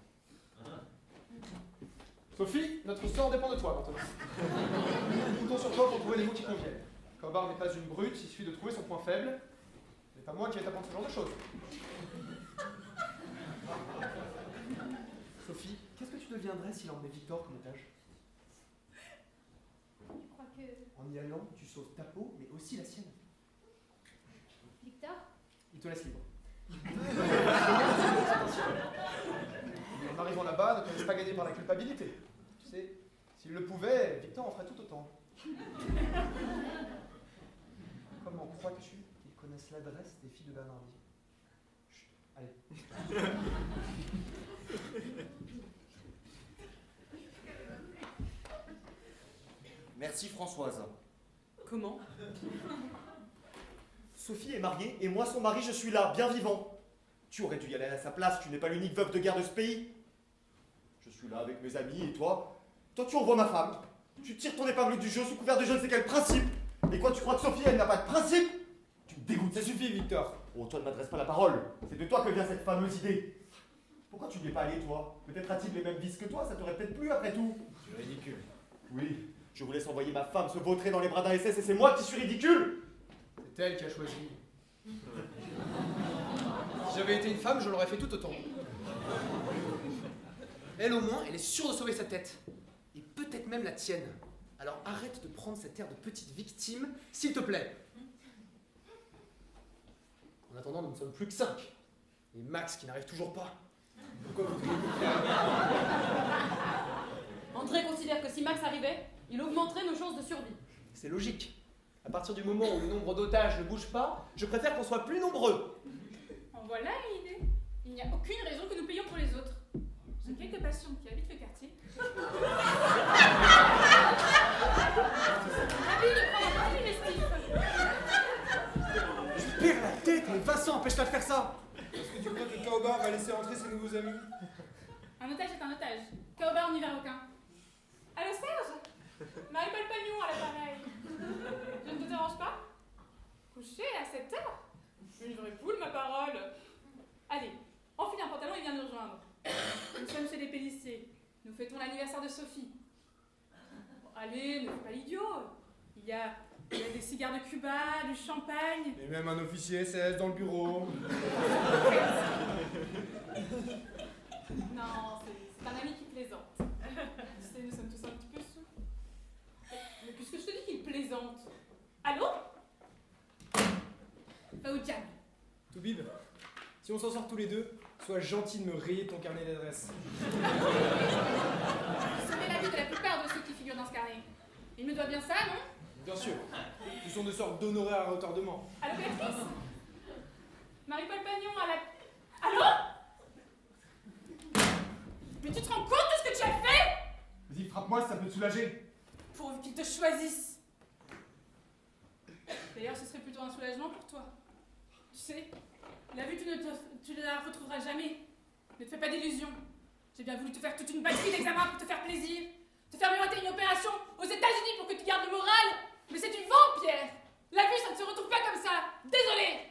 Sophie, notre sort dépend de toi maintenant. Comptons sur toi pour trouver les mots qui conviennent. Kaobar n'est pas une brute, il suffit de trouver son point faible. C'est pas moi qui vais t'apprendre ce genre de choses. Sophie, qu'est-ce que tu deviendrais s'il emmenait Victor comme otage? Je crois que... En y allant, tu sauves ta peau, mais aussi la sienne. Victor? Il te laisse libre. En arrivant là-bas, ne te laisse pas gagner par la culpabilité. Tu sais, s'il le pouvait, Victor en ferait tout autant. Comment crois-tu qu'ils connaissent l'adresse des filles de Bernardi? Chut, allez. Merci Françoise. Comment? Sophie est mariée et moi son mari, je suis là, bien vivant. Tu aurais dû y aller à sa place, tu n'es pas l'unique veuve de guerre de ce pays. Je suis là avec mes amis et toi tu envoies ma femme. Tu tires ton épingle du jeu sous couvert de je ne sais quel principe. Et quoi, tu crois que Sophie, elle n'a pas de principe? Tu me dégoûtes. Ça suffit, Victor. Oh, toi ne m'adresse pas la parole. C'est de toi que vient cette fameuse idée. Pourquoi tu n'y es pas allé, toi? Peut-être a-t-il les mêmes vices que toi, ça t'aurait peut-être plu après tout. C'est ridicule. Oui, je vous laisse envoyer ma femme se vautrer dans les bras d'un SS et c'est moi qui suis ridicule. C'est elle qui a choisi. Si j'avais été une femme, je l'aurais fait tout autant. Elle, au moins, elle est sûre de sauver sa tête. Et peut-être même la tienne. Alors arrête de prendre cet air de petite victime, s'il te plaît. En attendant, nous ne sommes plus que 5. Et Max qui n'arrive toujours pas. Pourquoi vous André considère que si Max arrivait, il augmenterait nos chances de survie. C'est logique. À partir du moment où le nombre d'otages ne bouge pas, je préfère qu'on soit plus nombreux. En voilà une idée. Il n'y a aucune raison que nous payions pour les autres. J'ai quelques patients qui habitent le quartier. Ravi de prendre un petit vestige. Je perds la tête, mais Vincent, empêche-la de faire ça. Est-ce que tu crois que Kaobar va laisser entrer ses nouveaux amis? Un otage est un otage. Cobard Niveroquin. Allô Serge? Marie-Paul Pagnon à l'appareil. Je ne te dérange pas? Couché à 7 heures? Une vraie poule, ma parole. Allez, enfile un pantalon et viens nous rejoindre. Nous sommes chez les Pélissiers. Nous fêtons l'anniversaire de Sophie. Bon, allez, ne fais pas l'idiot. Il y a des cigares de Cuba, du champagne. Et même un officier SS dans le bureau. Non, c'est un ami qui plaisante. Tu sais, nous sommes tous un petit peu sous. Mais puisque je te dis qu'il plaisante. Allô? Va au diable. Toubib, si on s'en sort tous les deux, sois gentil de me rayer ton carnet d'adresse. Vous savez la vie de la plupart de ceux qui figurent dans ce carnet. Il me doit bien ça, non? Bien sûr, ce sont des sortes d'honoraires à retardement. Allô, Béatrice? Marie-Paul Pagnon à la... Allô? Mais tu te rends compte de ce que tu as fait? Vas-y, frappe-moi si ça peut te soulager. Pourvu qu'ils te choisissent. D'ailleurs, ce serait plutôt un soulagement pour toi. Tu sais, la vue, tu ne la retrouveras jamais. Ne te fais pas d'illusions. J'ai bien voulu te faire toute une batterie d'examens pour te faire plaisir. Te faire miroiter une opération aux États-Unis pour que tu gardes le moral. Mais c'est du vent, Pierre. La vue, ça ne se retrouve pas comme ça. Désolé.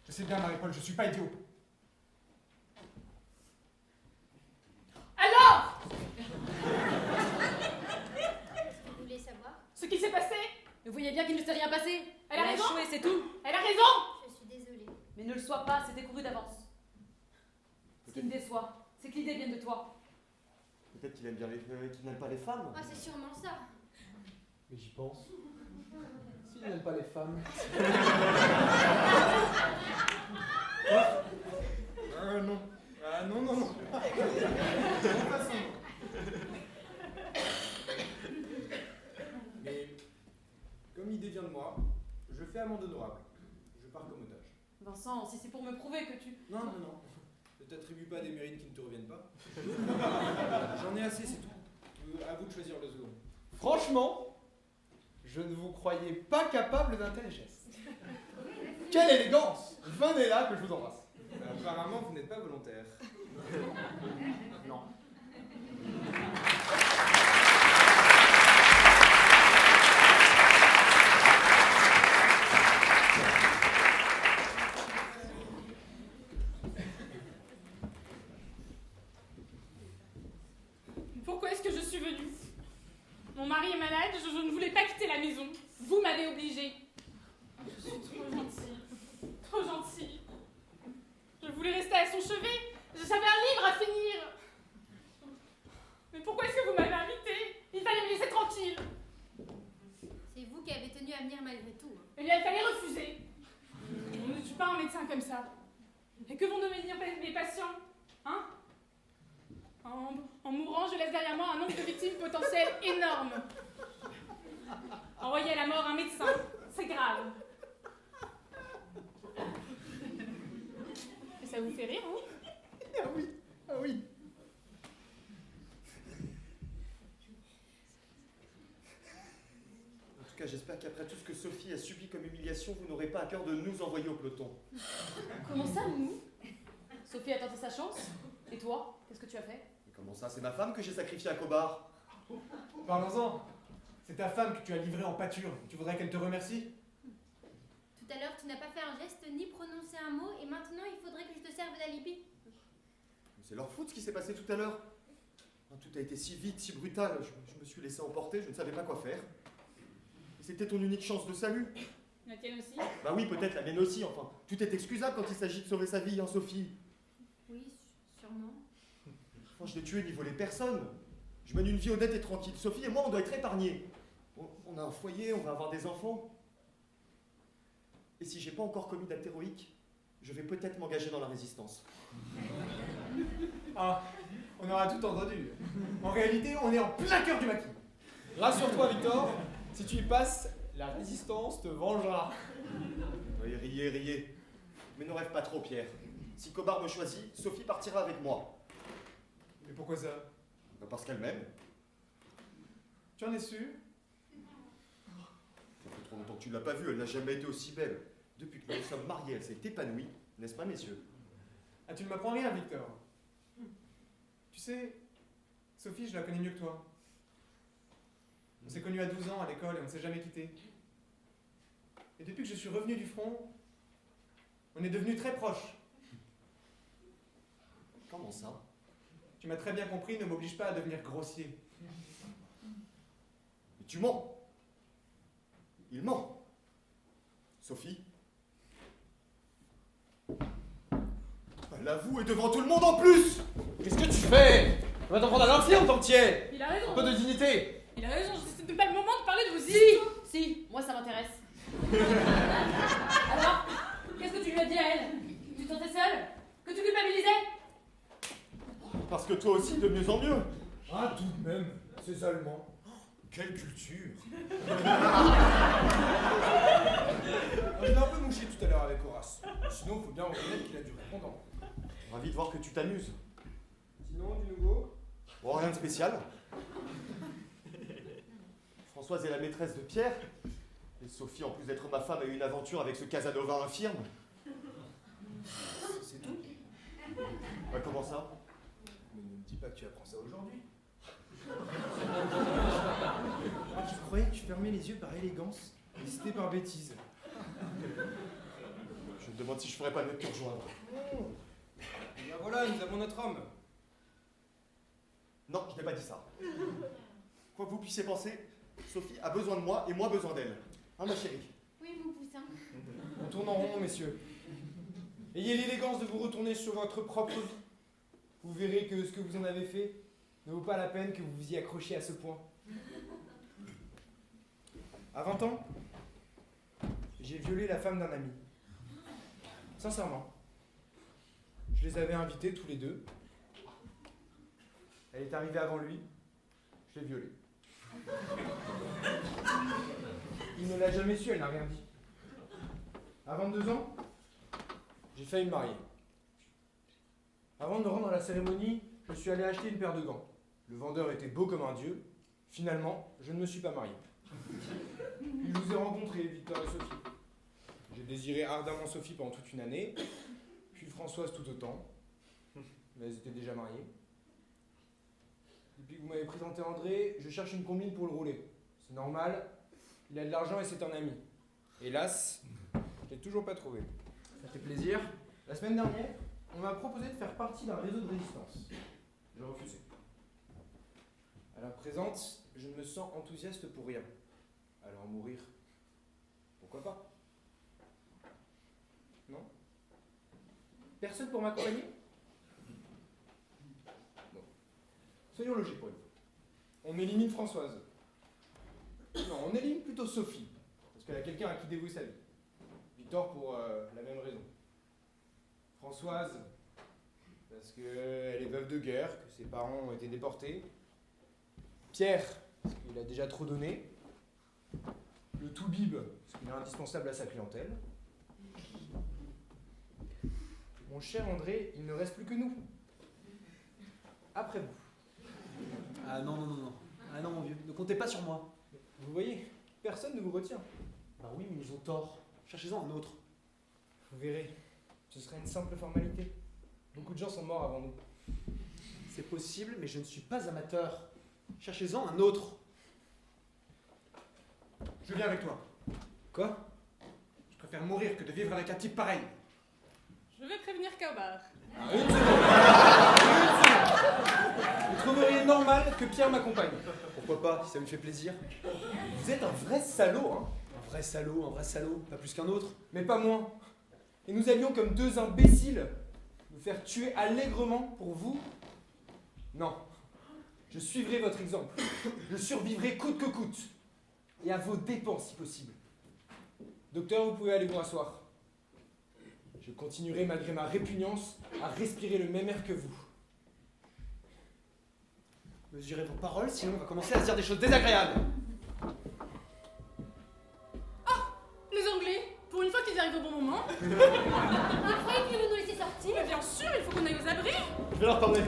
Je sais bien, Marie-Paul, je suis pas idiot. Alors, Vous voulez savoir? ce qui s'est passé? Vous voyez bien qu'il ne s'est rien passé. Elle a raison. échoué, c'est tout. Elle a raison. Je suis désolée. Mais ne le sois pas, c'était couru d'avance. Ce qui me déçoit, c'est que l'idée vienne de toi. Peut-être qu'il aime bien qu'il n'aime pas les femmes. Ah, c'est sûrement ça. Mais j'y pense. S'il n'aime pas les femmes. Non. Ah non, non, non. Non, pas ça. Mais, comme l'idée vient de moi, je fais amende honorable. Je pars comme otage. Vincent, si c'est pour me prouver que tu... Non. Ne t'attribue pas des mérites qui ne te reviennent pas. J'en ai assez, c'est tout. À vous de choisir le second. Franchement, je ne vous croyais pas capable d'un tel geste. Quelle élégance! Venez là que je vous embrasse. Apparemment, vous n'êtes pas volontaire. Non. Pourquoi est-ce que je suis venue? Mon mari est malade, je ne voulais pas quitter la maison. Vous m'avez obligée. Je suis trop gentille. Trop gentille. Je voulais rester à son chevet. J'avais un livre à finir. Mais pourquoi est-ce que vous m'avez invitée? Il fallait me laisser tranquille. C'est vous qui avez tenu à venir malgré tout. Eh bien, il fallait refuser. Je ne suis pas un médecin comme ça. Et que vont devenir mes patients? Hein? En mourant, je laisse derrière moi un nombre de victimes potentielles énorme. Envoyer à la mort un médecin, c'est grave. Et ça vous fait rire, hein? Ah oui. En tout cas, j'espère qu'après tout ce que Sophie a subi comme humiliation, vous n'aurez pas à cœur de nous envoyer au peloton. Comment ça, nous? Sophie a tenté sa chance. Et toi, qu'est-ce que tu as fait? Mais comment ça? C'est ma femme que j'ai sacrifiée à Cobard. Parlons-en. C'est ta femme que tu as livrée en pâture. Tu voudrais qu'elle te remercie? Tout à l'heure, tu n'as pas fait un geste ni prononcé un mot, et maintenant, il faudrait que je te serve d'alibi. Mais c'est leur faute ce qui s'est passé tout à l'heure. Tout a été si vite, si brutal. Je me suis laissé emporter, je ne savais pas quoi faire. Et c'était ton unique chance de salut. La tienne aussi? Bah oui, peut-être la mienne aussi, enfin. Tout est excusable quand il s'agit de sauver sa vie, hein, Sophie. Oui, sûrement. Enfin, je n'ai tué ni volé personne. Je mène une vie honnête et tranquille. Sophie et moi, on doit être épargnés. On a un foyer, on va avoir des enfants. Et si j'ai pas encore commis d'acte héroïque, je vais peut-être m'engager dans la résistance. Ah, on aura tout entendu. En réalité, on est en plein cœur du maquis. Rassure-toi, Victor, si tu y passes, la résistance te vengera. Oui, riez. Mais ne rêve pas trop, Pierre. Si Cobard me choisit, Sophie partira avec moi. Mais pourquoi ça? Bah parce qu'elle m'aime. Tu en es sûr? Ça fait trop longtemps que tu ne l'as pas vue, elle n'a jamais été aussi belle. Depuis que nous sommes mariés, elle s'est épanouie, n'est-ce pas, messieurs? Ah, tu ne m'apprends rien, Victor. Tu sais, Sophie, je la connais mieux que toi. On s'est connus à 12 ans à l'école et on ne s'est jamais quittés. Et depuis que je suis revenu du front, on est devenus très proches. Comment ça? Tu m'as très bien compris, ne m'oblige pas à devenir grossier. Mais tu mens. Il ment. Sophie. Elle avoue et devant tout le monde en plus. Qu'est-ce que tu fais? On va t'en prendre à l'infirme, entier. Il a raison. Un peu de dignité. Il a raison, c'était pas le moment de parler de vos histoires. Si, moi ça m'intéresse. Alors, qu'est-ce que tu lui as dit à elle? Tu te sentais seule? Que tu culpabilisais? Parce que toi aussi, de mieux en mieux. Ah, tout de même, ces Allemands. Quelle culture. Je l'ai un peu mouché tout à l'heure avec Horace. Sinon, il faut bien reconnaître qu'il a du répondant. Ravi de voir que tu t'amuses. Sinon, du nouveau? Bon, rien de spécial. Françoise est la maîtresse de Pierre. Et Sophie, en plus d'être ma femme, a eu une aventure avec ce Casanova infirme. C'est tout? Bah, comment ça? Mais ne me dis pas que tu apprends ça aujourd'hui. Je croyais que tu fermais les yeux par élégance, et c'était par bêtise. Je me demande si je ferais pas mieux de te rejoindre. Et bien voilà, nous avons notre homme. Non, je n'ai pas dit ça. Quoi que vous puissiez penser, Sophie a besoin de moi et moi besoin d'elle. Hein, ma chérie? Oui, mon poussin. On tourne en rond, messieurs. Ayez l'élégance de vous retourner sur votre propre vie. Vous verrez que ce que vous en avez fait ne vaut pas la peine que vous vous y accrochiez à ce point. À 20 ans, j'ai violé la femme d'un ami. Sincèrement. Je les avais invités tous les deux. Elle est arrivée avant lui. Je l'ai violée. Il ne l'a jamais su, elle n'a rien dit. À 22 ans, j'ai failli me marier. Avant de me rendre à la cérémonie, je suis allé acheter une paire de gants. Le vendeur était beau comme un dieu. Finalement, je ne me suis pas marié. Puis je vous ai rencontrés, Victor et Sophie. J'ai désiré ardemment Sophie pendant toute une année, puis Françoise tout autant. Mais elles étaient déjà mariées. Depuis que vous m'avez présenté André, je cherche une combine pour le rouler. C'est normal, il a de l'argent et c'est un ami. Hélas, je l'ai toujours pas trouvé. Ça fait plaisir. La semaine dernière, on m'a proposé de faire partie d'un réseau de résistance. J'ai refusé. À la présente, je ne me sens enthousiaste pour rien. Alors mourir, pourquoi pas? Non? Personne pour m'accompagner? Non. Soyons logiques pour une fois. On élimine Françoise. Non, on élimine plutôt Sophie, parce qu'elle a quelqu'un à qui dévouer sa vie. Victor pour la même raison. Françoise, parce qu'elle est veuve de guerre, que ses parents ont été déportés. Pierre, parce qu'il a déjà trop donné. Le Toubib, parce qu'il est indispensable à sa clientèle. Mon cher André, il ne reste plus que nous. Après vous. Ah non, non, non, non. Ah non, mon vieux, ne comptez pas sur moi. Vous voyez, personne ne vous retient. Bah oui, mais ils ont tort. Cherchez-en un autre. Vous verrez, ce serait une simple formalité. Beaucoup de gens sont morts avant nous. C'est possible, mais je ne suis pas amateur. Cherchez-en un autre. Je viens avec toi. Quoi? Je préfère mourir que de vivre avec un type pareil. Je vais prévenir Kabar. Une seconde. Vous trouveriez normal que Pierre m'accompagne? Pourquoi pas, si ça me fait plaisir. Vous êtes un vrai salaud, hein? Un vrai salaud, pas plus qu'un autre. Mais pas moins. Et nous allions comme deux imbéciles nous faire tuer allègrement pour vous? Non. Je suivrai votre exemple. Je survivrai coûte que coûte. Et à vos dépens si possible. Docteur, vous pouvez aller vous rasseoir. Je continuerai malgré ma répugnance à respirer le même air que vous. Mesurez vos paroles, sinon on va commencer à se dire des choses désagréables. Les Anglais, pour une fois qu'ils arrivent au bon moment. Vous croyez qu'ils vont nous laisser sortir? Mais bien sûr, il faut qu'on aille aux abris. Je vais leur parler.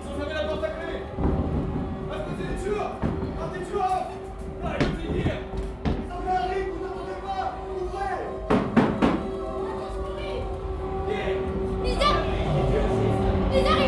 Ils ont fermé la porte à clé. À côté des tueurs. Partez des tueurs. Là, il faut dire. Les Anglais arrivent, vous n'entendez pas. Ouvrez. Les armes! Les armes!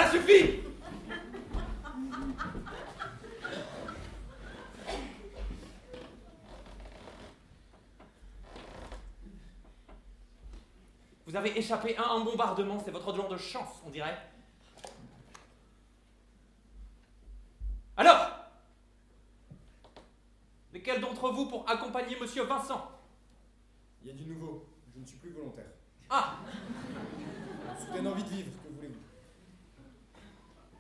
Ça suffit! Vous avez échappé à un bombardement, c'est votre genre de chance, on dirait. Alors, lesquels d'entre vous pour accompagner Monsieur Vincent? Il y a du nouveau. Je ne suis plus volontaire. Ah, C'est une envie de vivre, que voulez-vous?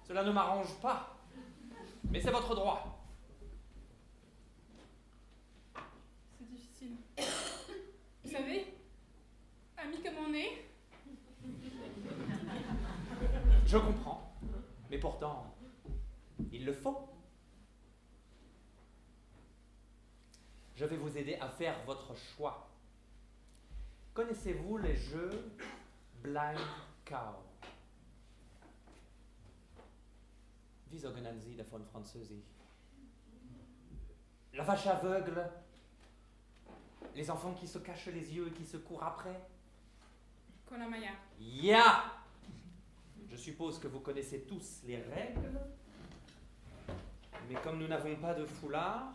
cela ne m'arrange pas, mais c'est votre droit. C'est difficile. Vous savez, amis comme on est, Je comprends, mais pourtant, il le faut. Je vais vous aider à faire votre choix. Connaissez-vous les jeux Blind Cow? Wie sogenannten Sie davon Französisch? La vache aveugle? Les enfants qui se cachent les yeux et qui se courent après? Konamaya. Ya! Je suppose que vous connaissez tous les règles. Mais comme nous n'avons pas de foulard,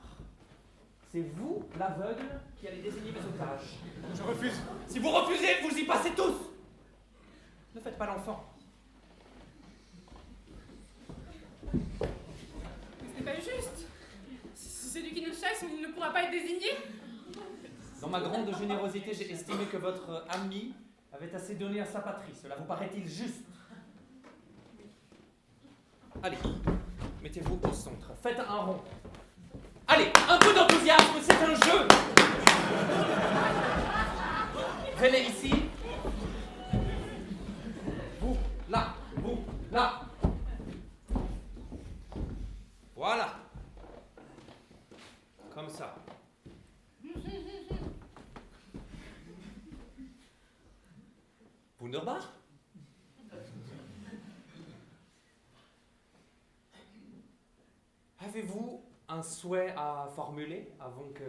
c'est vous, l'aveugle, qui allez désigner mes otages. Je refuse. Si vous refusez, vous y passez tous! Ne faites pas l'enfant. Mais ce n'est pas juste. Si celui qui nous chasse, il ne pourra pas être désigné. Dans ma grande générosité, j'ai estimé que votre ami avait assez donné à sa patrie. Cela vous paraît-il juste? Allez, mettez-vous au centre. Faites un rond. Allez, un peu d'enthousiasme, c'est un jeu! Venez ici. Vous, là, vous, là. Voilà. Comme ça. Wunderbar. Avez-vous un souhait à formuler avant que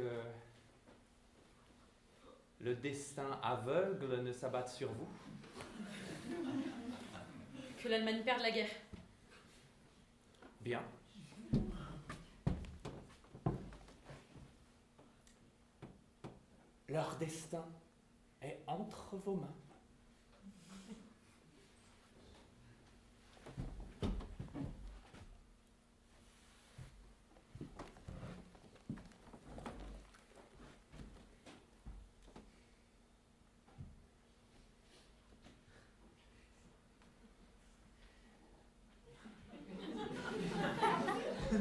le destin aveugle ne s'abatte sur vous? Que l'Allemagne perde la guerre. Bien. Leur destin est entre vos mains.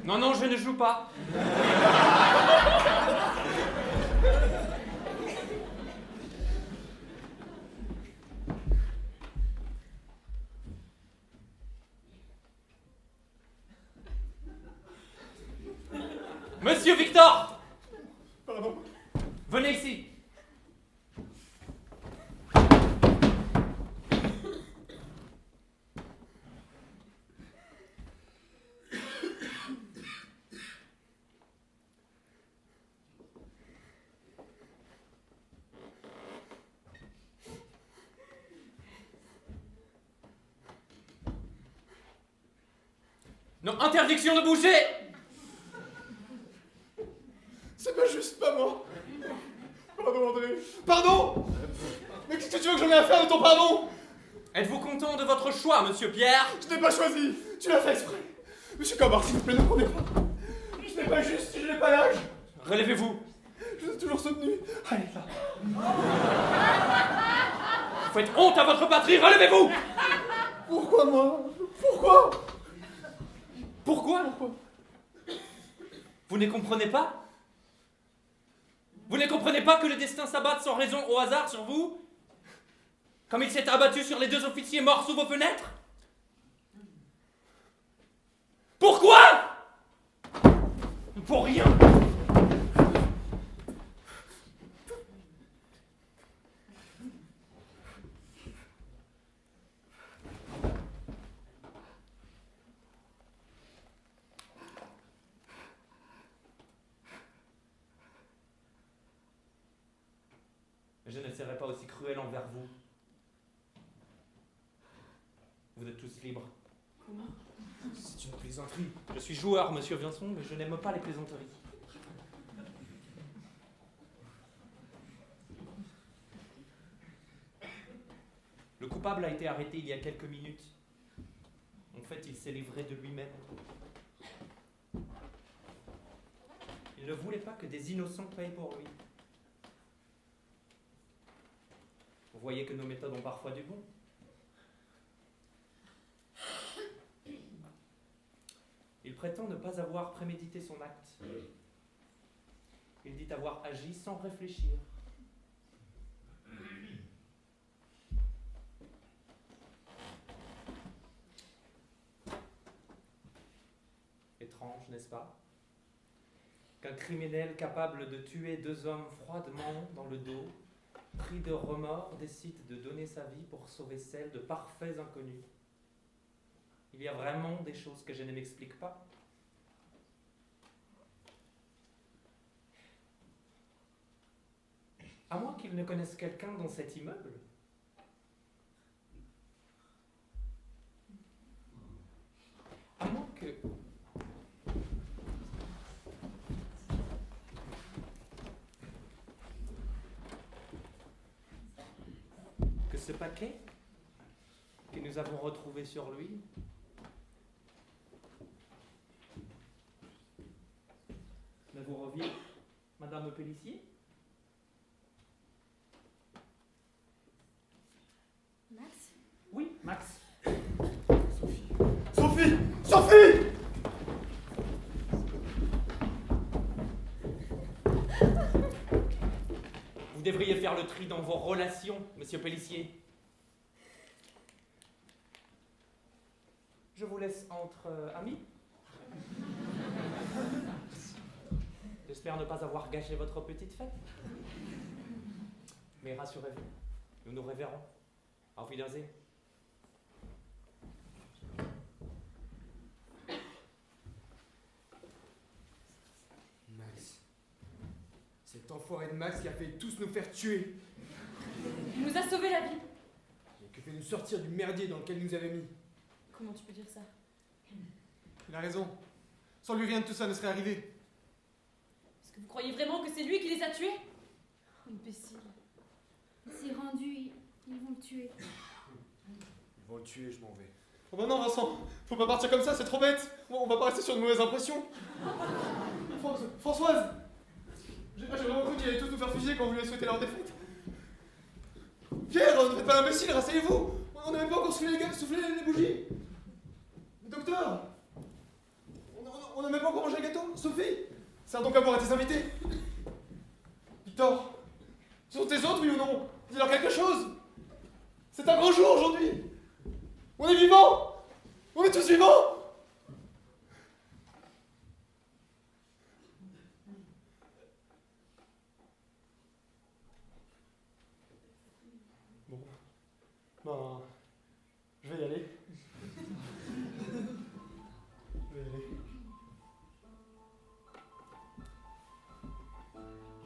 Non, non, je ne joue pas. Monsieur Victor! Pardon. Venez ici. Non, interdiction de bouger! C'est pas juste, pas moi. Pardon, André. Pardon. Mais qu'est-ce que tu veux que j'en ai à faire de ton pardon? Êtes-vous content de votre choix, monsieur Pierre? Je n'ai pas choisi. Tu l'as fait exprès. Monsieur Cambar, s'il vous plaît, ne prenez pas. Ce n'est pas juste si je n'ai pas l'âge. Relevez-vous. Je vous ai toujours soutenu. Allez, là. Vous faites honte à votre patrie, relevez-vous! Pourquoi moi? Pourquoi? Pourquoi? Vous ne comprenez pas? Vous ne comprenez pas que le destin s'abatte sans raison au hasard sur vous? Comme il s'est abattu sur les 2 officiers morts sous vos fenêtres? Pourquoi? Pour rien. Je ne serai pas aussi cruel envers vous. Vous êtes tous libres. Comment? C'est une plaisanterie. Je suis joueur, monsieur Viançon, mais je n'aime pas les plaisanteries. Le coupable a été arrêté il y a quelques minutes. En fait, il s'est livré de lui-même. Il ne voulait pas que des innocents payent pour lui. Vous voyez que nos méthodes ont parfois du bon. Il prétend ne pas avoir prémédité son acte. Il dit avoir agi sans réfléchir. Étrange, n'est-ce pas? Qu'un criminel capable de tuer 2 hommes froidement dans le dos, pris de remords, décide de donner sa vie pour sauver celle de parfaits inconnus. Il y a vraiment des choses que je ne m'explique pas. À moins qu'il ne connaisse quelqu'un dans cet immeuble. À moins que ce paquet que nous avons retrouvé sur lui ne vous revient, Madame Pellissier? Max? Oui, Max. Sophie! Sophie! Vous devriez faire le tri dans vos relations, Monsieur Pellissier. Je vous laisse entre amis. J'espère ne pas avoir gâché votre petite fête. Mais rassurez-vous, nous nous reverrons. Auf Wiedersehen. Max. Cet enfoiré de Max qui a fait tous nous faire tuer. Il nous a sauvé la vie. Et que fait nous sortir du merdier dans lequel il nous avait mis. Comment tu peux dire ça? Il a raison. Sans lui, rien de tout ça ne serait arrivé. Est-ce que vous croyez vraiment que c'est lui qui les a tués? Imbécile. Il s'est rendu, ils vont le tuer. Ils vont le tuer, je m'en vais. Oh bah non, Vincent, faut pas partir comme ça, c'est trop bête. On va pas rester sur une mauvaise impression. Françoise, j'ai vraiment cru qu'ils allaient tous nous faire fusiller quand vous lui avez souhaité leur défaite. Pierre, ne faites pas l'imbécile, rasseyez-vous. On n'a même pas encore soufflé les bougies. Docteur, on n'a même pas encore mangé le gâteau. Sophie, sers donc à boire à tes invités. Victor, ce sont tes hôtes, oui ou non? Dis-leur quelque chose. C'est un grand jour aujourd'hui. On est vivants. On est tous vivants. Bon, ben, je vais y aller.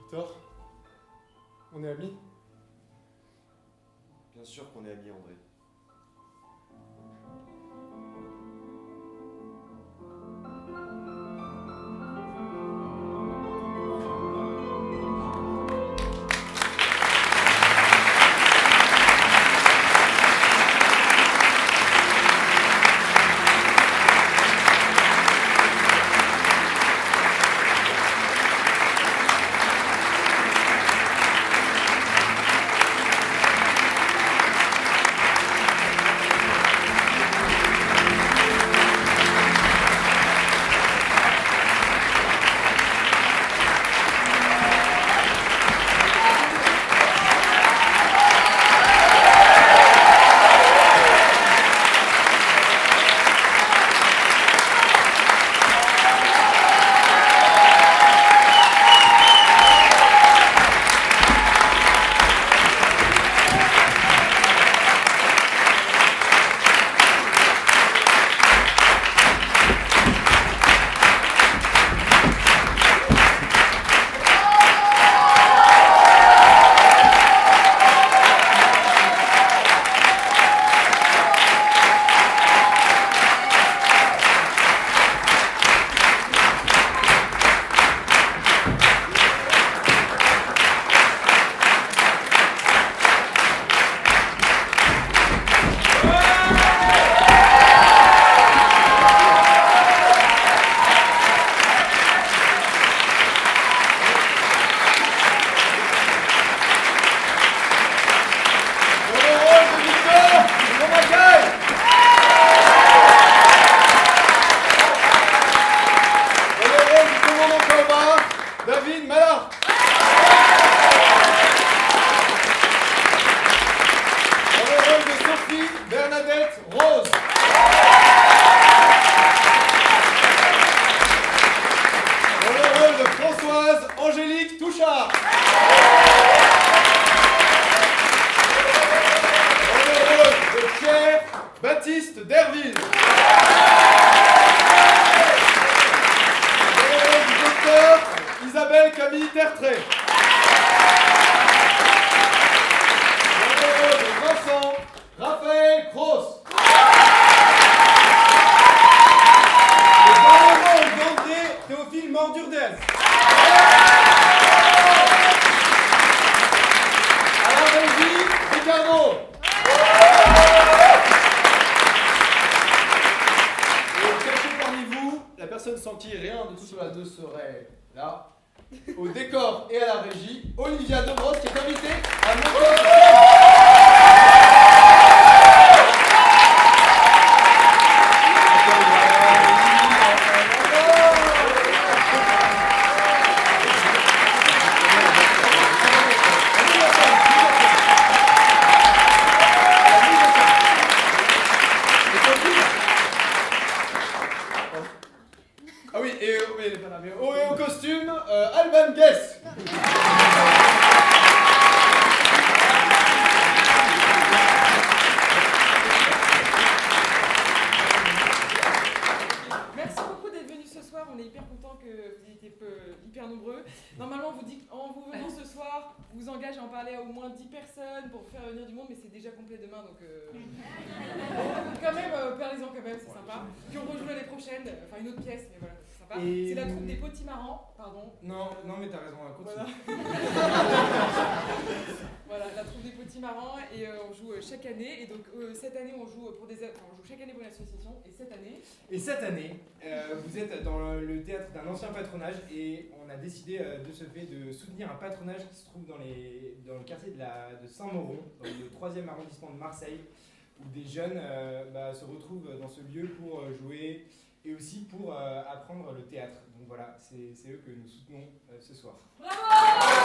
Victor, on est amis? Bien sûr qu'on est amis, André. Bernadette Rose. Dans le rôle de Françoise Angélique Touchard. Dans le rôle de Pierre Baptiste Derville. Dans le rôle du docteur Isabelle Camille Tertré. Dans le rôle de Vincent Raphaël Cross. Et dans le rôle d'André Théophile Mordurdez. À la régie, Ricardo. Et caché parmi vous, la personne sans qui rien de tout cela ne serait là, au décor et à la régie, Olivia Dobros qui est invitée à monter sur scène. Ah oui, et oui, elle est pas là, mais au costume, Alban Guess. Merci beaucoup d'être venus ce soir, on est hyper contents que vous étiez hyper nombreux. Normalement, on vous dit qu'en vous venant ce soir, on vous engage à en parler à au moins 10 personnes pour faire venir du monde, mais c'est déjà complet demain, donc quand même, parlez-en quand même, c'est sympa. Puis on rejoue l'année prochaine, enfin une autre pièce, mais voilà, c'est sympa. Et C'est la troupe des Petits Marrants, pardon. Non, mais t'as raison, continue. Voilà, la troupe des Petits Marrants, et on joue chaque année, et donc cette année on joue on joue chaque année pour une association, et cette année, vous êtes dans le théâtre d'un ancien patronage et on a décidé de ce fait de soutenir un patronage qui se trouve dans le quartier de Saint-Mauron, dans le 3e arrondissement de Marseille, où des jeunes se retrouvent dans ce lieu pour jouer et aussi pour apprendre le théâtre. Donc voilà, c'est eux que nous soutenons ce soir. bravo.